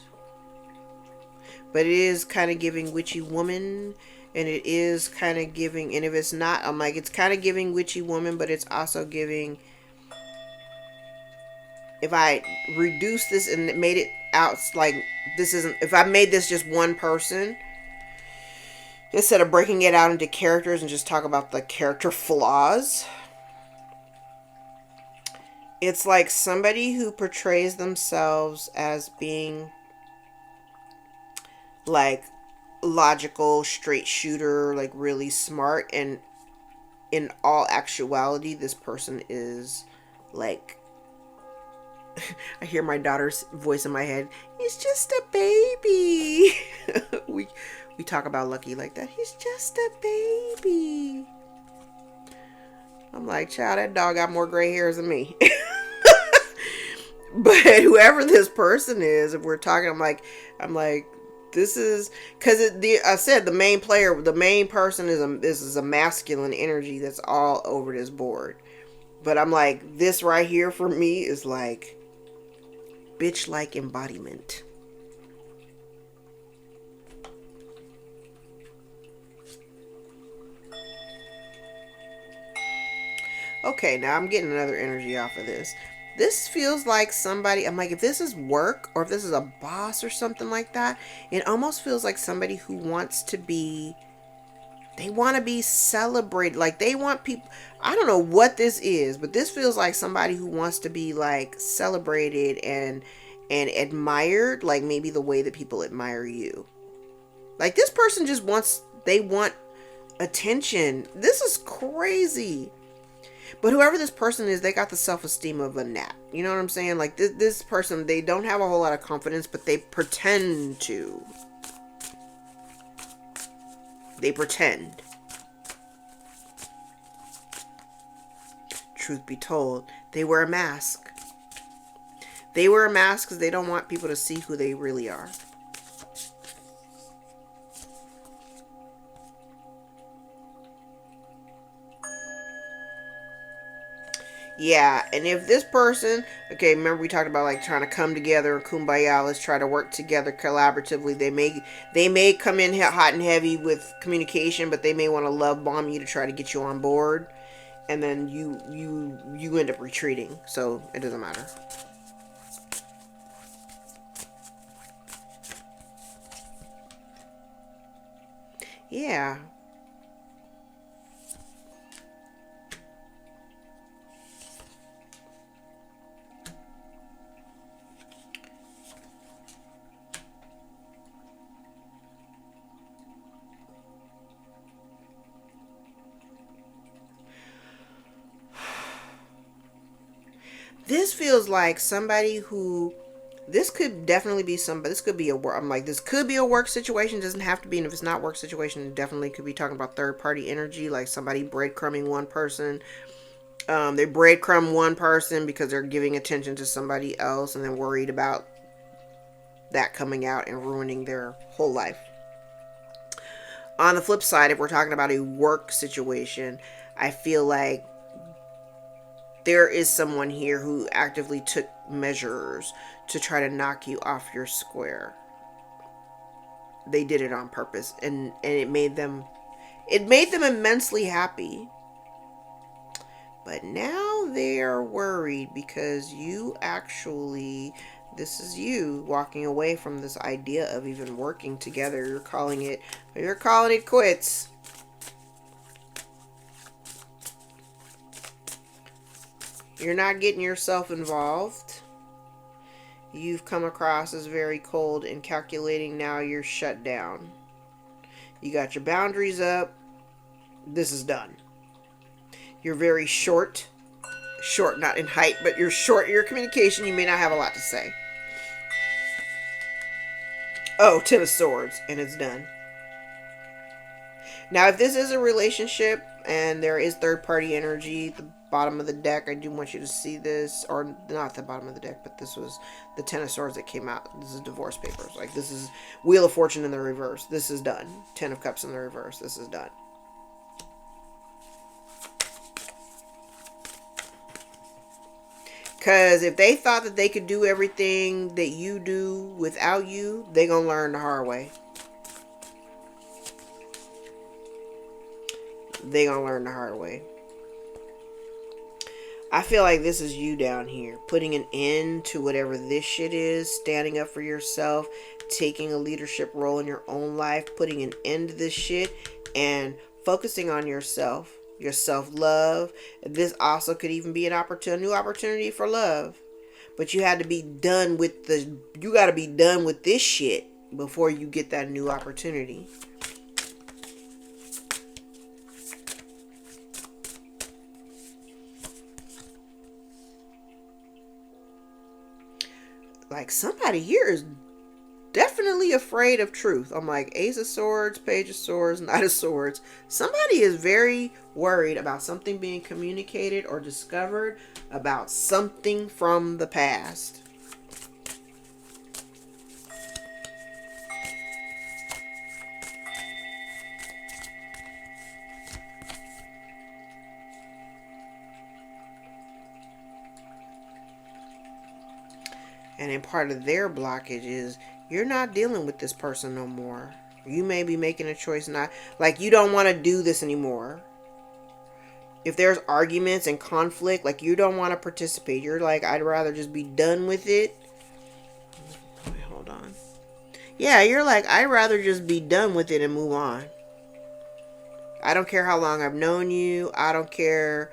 But it is kind of giving witchy woman. And it is kind of giving, and if it's not, I'm like, it's kind of giving witchy woman, but it's also giving, if I reduce this and made it out like this isn't, if I made this just one person, instead of breaking it out into characters and just talk about the character flaws, it's like somebody who portrays themselves as being like logical, straight shooter, like really smart, and in all actuality this person is like, I hear my daughter's voice in my head. He's just a baby. we talk about Lucky like that. He's just a baby. I'm like, child, that dog got more gray hairs than me. But whoever this person is, if we're talking, I'm like, this is because I said the main player, the main person this is a masculine energy that's all over this board. But I'm like, this right here for me is like bitch like embodiment. Okay, now I'm getting another energy off of this. This feels like somebody, I'm like, if this is work or if this is a boss or something like that, it almost feels like somebody who wants to be, they want to be celebrated. Like they want people, I don't know what this is, but this feels like somebody who wants to be like celebrated and admired, like maybe the way that people admire you. Like this person just wants, they want attention. This is crazy. But whoever this person is, they got the self-esteem of a gnat. You know what I'm saying? Like this person, they don't have a whole lot of confidence, but they pretend to. They pretend. Truth be told, they wear a mask. They wear a mask because they don't want people to see who they really are. Yeah, and if this person, okay, remember we talked about like trying to come together and kumbaya, let's try to work together collaboratively. They may come in hot and heavy with communication, but they may want to love bomb you to try to get you on board, and then you end up retreating. So it doesn't matter. Yeah. This feels like somebody who, this could definitely be somebody, this could be a work, I'm like, this could be a work situation, it doesn't have to be, and if it's not work situation, it definitely could be talking about third party energy, like somebody breadcrumbing one person. They breadcrumb one person because they're giving attention to somebody else and then worried about that coming out and ruining their whole life. On the flip side, if we're talking about a work situation, I feel like there is someone here who actively took measures to try to knock you off your square. They did it on purpose, and it made them immensely happy. But now they are worried because you actually, this is you walking away from this idea of even working together. You're calling it quits. You're not getting yourself involved. You've come across as very cold and calculating. Now you're shut down. You got your boundaries up. This is done. You're very short. Short, not in height, but you're short in your communication. You may not have a lot to say. Oh, Ten of Swords, and it's done. Now, if this is a relationship and there is third party energy, the bottom of the deck, I do want you to see this, or not the bottom of the deck, but this was the Ten of Swords that came out. This is divorce papers. Like, this is Wheel of Fortune in the reverse. This is done. Ten of Cups in the reverse. This is done. Because if they thought that they could do everything that you do without you, they're going to learn the hard way. They're going to learn the hard way. I feel like this is you down here, putting an end to whatever this shit is, standing up for yourself, taking a leadership role in your own life, putting an end to this shit, and focusing on yourself, your self-love. This also could even be a new opportunity for love. But you had to be done with you got to be done with this shit before you get that new opportunity. Like, somebody here is definitely afraid of truth. I'm like, Ace of Swords, Page of Swords, Knight of Swords. Somebody is very worried about something being communicated or discovered about something from the past. And then part of their blockage is you're not dealing with this person no more. You may be making a choice not, like, you don't want to do this anymore. If there's arguments and conflict, like, you don't want to participate. You're like, I'd rather just be done with it. Wait, hold on. Yeah, you're like, I'd rather just be done with it and move on. I don't care how long I've known you. I don't care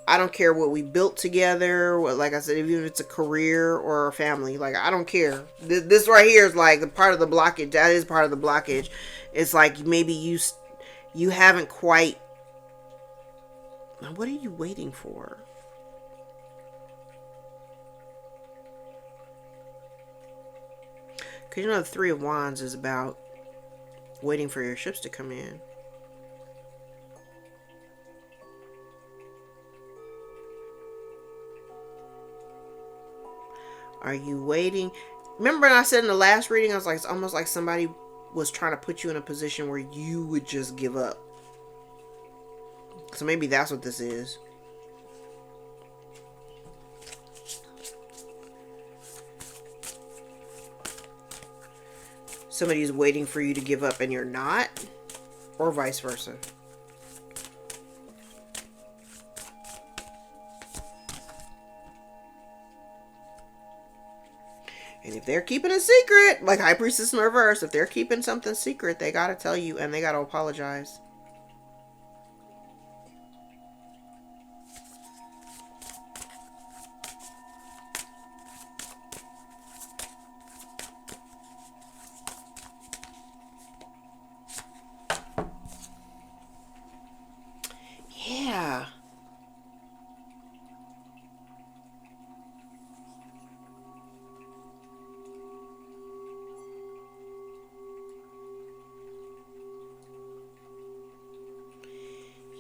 what we built together. What, like I said, even if it's a career or a family, like, I don't care. This right here is like the part of the blockage. That is part of the blockage. It's like maybe you haven't quite. What are you waiting for? Because you know the Three of Wands is about waiting for your ships to come in. Are you waiting? Remember I said in the last reading, I was like, it's almost like somebody was trying to put you in a position where you would just give up. So maybe that's what this is. Somebody's waiting for you to give up and you're not, or vice versa. And if they're keeping a secret, like High Priestess in reverse, if they're keeping something secret, they gotta tell you and they gotta apologize. Yeah.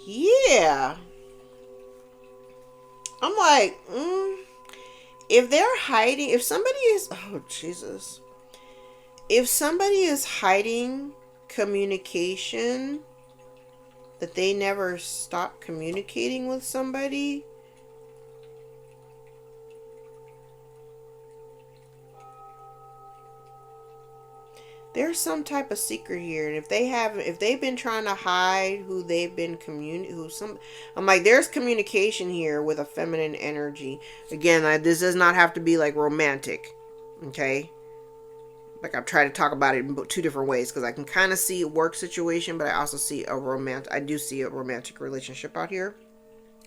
Yeah. I'm like, if they're hiding, if somebody is, oh Jesus, if somebody is hiding communication, that they never stop communicating with somebody, there's some type of secret here. And if they've been trying to hide who they've been I'm like, there's communication here with a feminine energy. Again, this does not have to be like romantic. Okay. Like, I've tried to talk about it in two different ways, because I can kind of see a work situation, but I also see I do see a romantic relationship out here,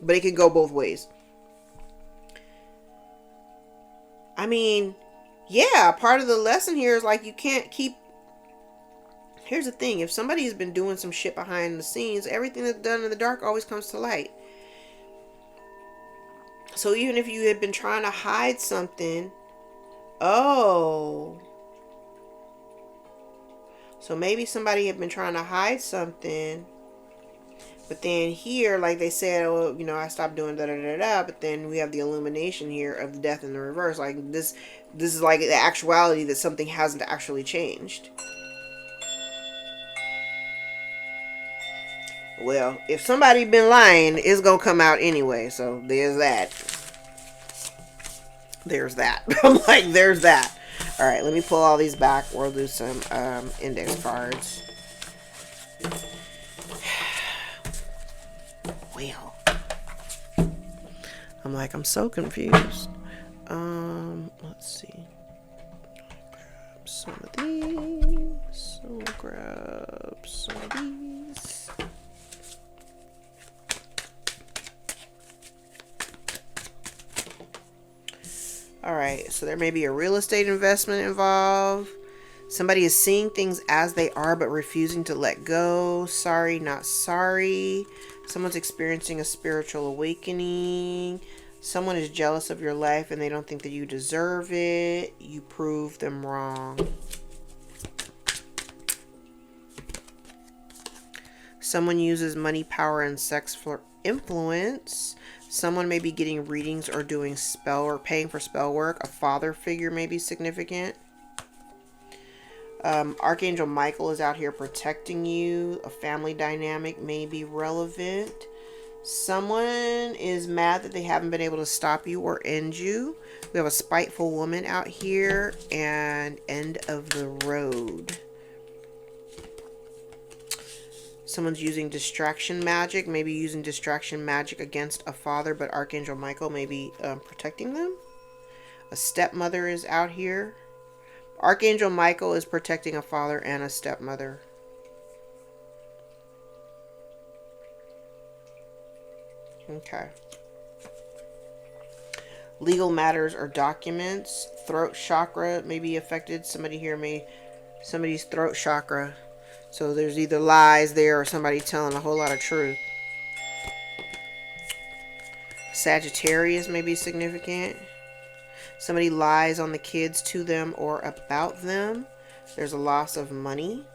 but it can go both ways. I mean, yeah, part of the lesson here is like, you can't keep. Here's the thing. If somebody has been doing some shit behind the scenes, everything that's done in the dark always comes to light. So even if you had been trying to hide something, so maybe somebody had been trying to hide something, but then here, like they said, oh, I stopped doing da-da-da-da, but then we have the illumination here of the death in the reverse. Like, this is like the actuality that something hasn't actually changed. Well, if somebody been lying, it's gonna come out anyway. So there's that. There's that. I'm like, there's that. All right, let me pull all these back. We'll do some index cards. Well, I'm like, I'm so confused. Let's see. Grab some of these. So grab some of these. Alright, so there may be a real estate investment involved. Somebody is seeing things as they are but refusing to let go. Sorry, not sorry. Someone's experiencing a spiritual awakening. Someone is jealous of your life and they don't think that you deserve it. You prove them wrong. Someone uses money, power, and sex for influence. Someone may be getting readings or doing spell or paying for spell work. A father figure may be significant. Archangel Michael is out here protecting you. A family dynamic may be relevant. Someone is mad that they haven't been able to stop you or end you. We have a spiteful woman out here and end of the road. Someone's using distraction magic, maybe using distraction magic against a father, but Archangel Michael may be protecting them. A stepmother is out here. Archangel Michael is protecting a father and a stepmother. Okay. Legal matters or documents. Throat chakra may be affected. Somebody's throat chakra. So there's either lies there or somebody telling a whole lot of truth. Sagittarius may be significant. Somebody lies on the kids to them or about them. There's a loss of money.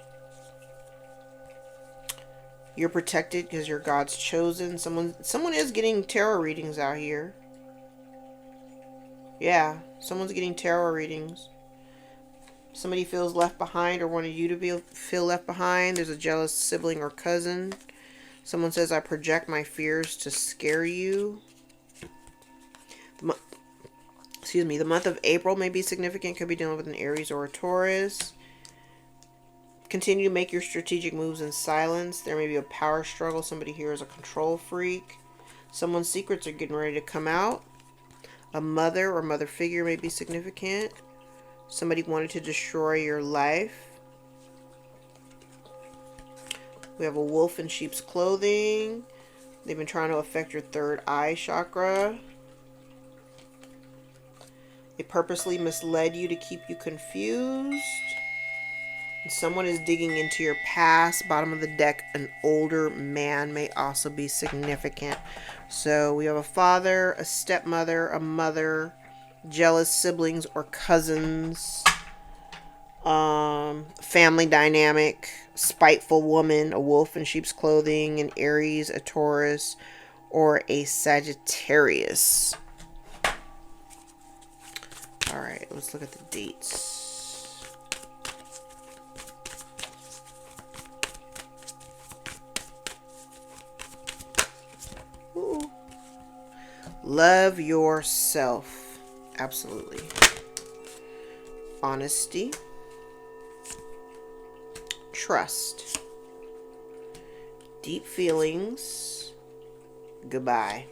You're protected because you're God's chosen. Someone is getting tarot readings out here. Yeah, someone's getting tarot readings. Somebody feels left behind or wanted you to feel left behind. There's a jealous sibling or cousin. Someone says, I project my fears to scare you. The month of April may be significant. Could be dealing with an Aries or a Taurus. Continue to make your strategic moves in silence. There may be a power struggle. Somebody here is a control freak. Someone's secrets are getting ready to come out. A mother or mother figure may be significant. Somebody wanted to destroy your life. We have a wolf in sheep's clothing. They've been trying to affect your third eye chakra. They purposely misled you to keep you confused. And someone is digging into your past. Bottom of the deck, an older man may also be significant. So we have a father, a stepmother, a mother, jealous siblings or cousins, family dynamic, spiteful woman, a wolf in sheep's clothing, an Aries, a Taurus, or a Sagittarius. All right, let's look at the dates. Ooh. Love yourself. Absolutely. Honesty. Trust. Deep feelings. Goodbye.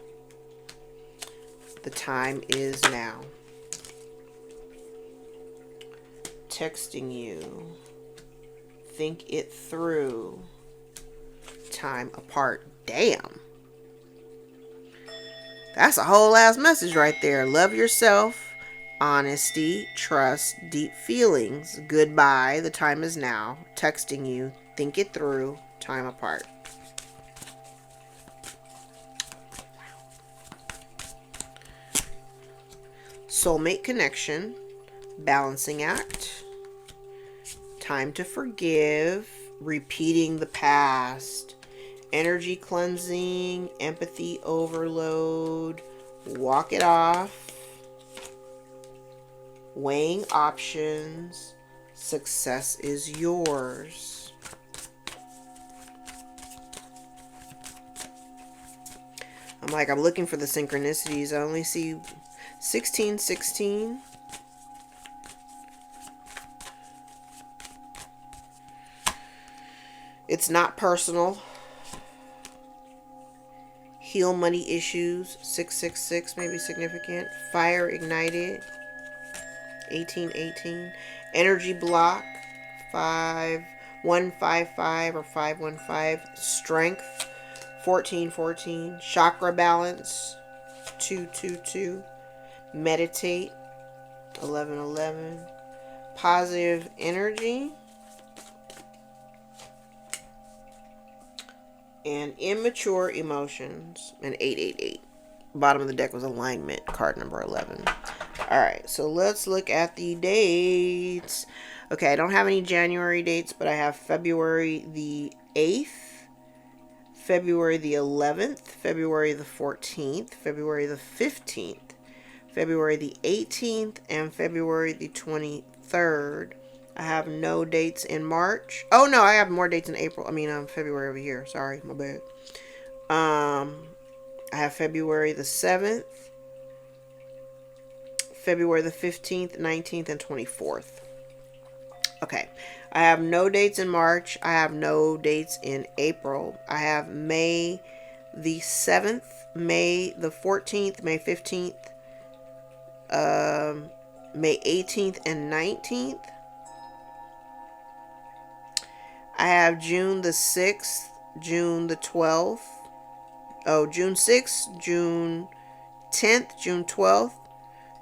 The time is now. Texting you. Think it through. Time apart. Damn. That's a whole ass message right there. Love yourself. Honesty. Trust. Deep feelings. Goodbye. The time is now. Texting you. Think it through. Time apart. Soulmate connection. Balancing act. Time to forgive. Repeating the past. Energy cleansing. Empathy overload. Walk it off. Weighing options. Success is yours. I'm looking for the synchronicities. I only see 1616. It's not personal. Heal money issues. 666 may be significant. Fire ignited. 1818. Energy block. 5155 or 515. Strength. 1414. Chakra balance. 222. Meditate. 1111. Positive energy. And immature emotions. And 888. Bottom of the deck was alignment. Card number 11. Alright, so let's look at the dates. Okay, I don't have any January dates, but I have February the 8th, February the 11th, February the 14th, February the 15th, February the 18th, and February the 23rd. I have no dates in March. Oh, no, I have more dates in April. February over here. Sorry, my bad. I have February the 7th, February the 15th, 19th, and 24th. Okay. I have no dates in March. I have no dates in April. I have May the 7th, May the 14th, May 15th, May 18th and 19th. I have June the 6th, June the 12th. Oh, June 6th, June 10th, June 12th,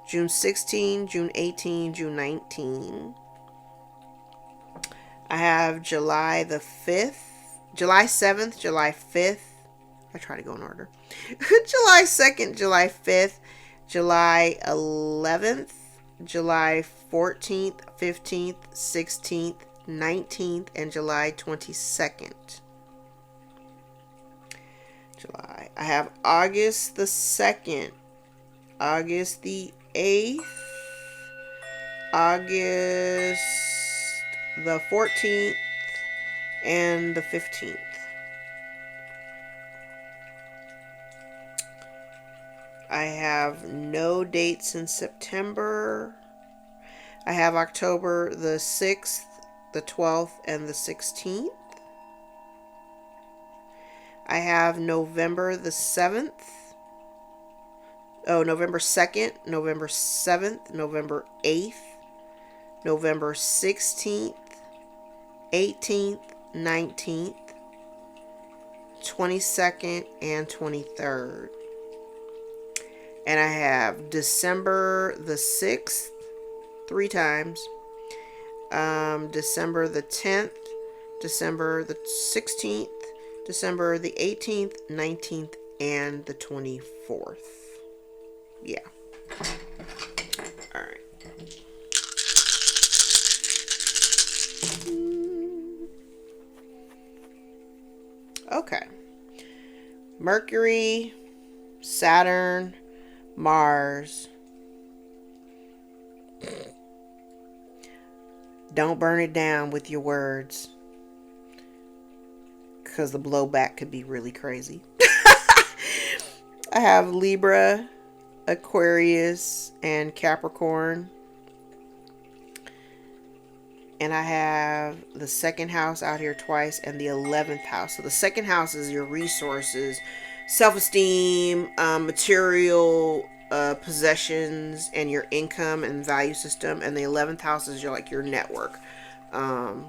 June 16, June 18, June 19. I have July the 5th, July 7th, July 5th. I try to go in order. July 2nd, July 5th, July 11th, July 14th, 15th, 16th, 19th, and July 22nd. July. I have August the 2nd, August the 8th, August the 14th, and the 15th. I have no dates in September. I have October the 6th, the 12th, and the 16th. I have November the 7th. Oh, November 2nd, November 7th, November 8th, November 16th, 18th, 19th, 22nd, and 23rd. And I have December the 6th, 3 times. December the 10th, December the 16th, December the 18th, 19th, and the 24th. Yeah. All right. Okay. Mercury, Saturn, Mars. Don't burn it down with your words, because the blowback could be really crazy. I have Libra, Aquarius, and Capricorn. And I have the 2nd house out here twice and the 11th house. So the 2nd house is your resources, self-esteem, material possessions, and your income and value system. And the 11th house is your network. So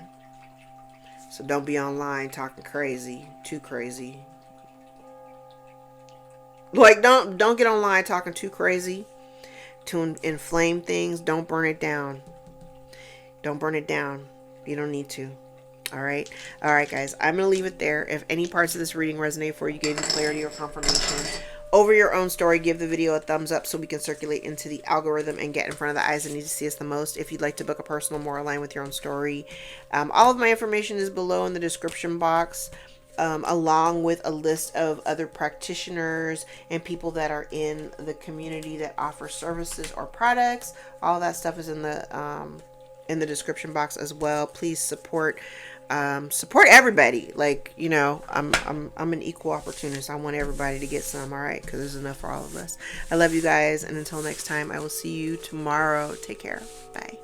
don't be online talking crazy, too crazy. Like don't get online talking too crazy to inflame things. Don't burn it down. Don't burn it down. You don't need to. All right, guys. I'm gonna leave it there. If any parts of this reading resonate for you, gave you clarity or confirmation over your own story, give the video a thumbs up so we can circulate into the algorithm and get in front of the eyes that need to see us the most. If you'd like to book a personal more aligned with your own story, all of my information is below in the description box, along with a list of other practitioners and people that are in the community that offer services or products. All that stuff is in the description box as well. Please support everybody. Like, I'm an equal opportunist. I want everybody to get some. All right, because there's enough for all of us. I love you guys, and until next time, I will see you tomorrow. Take care. Bye.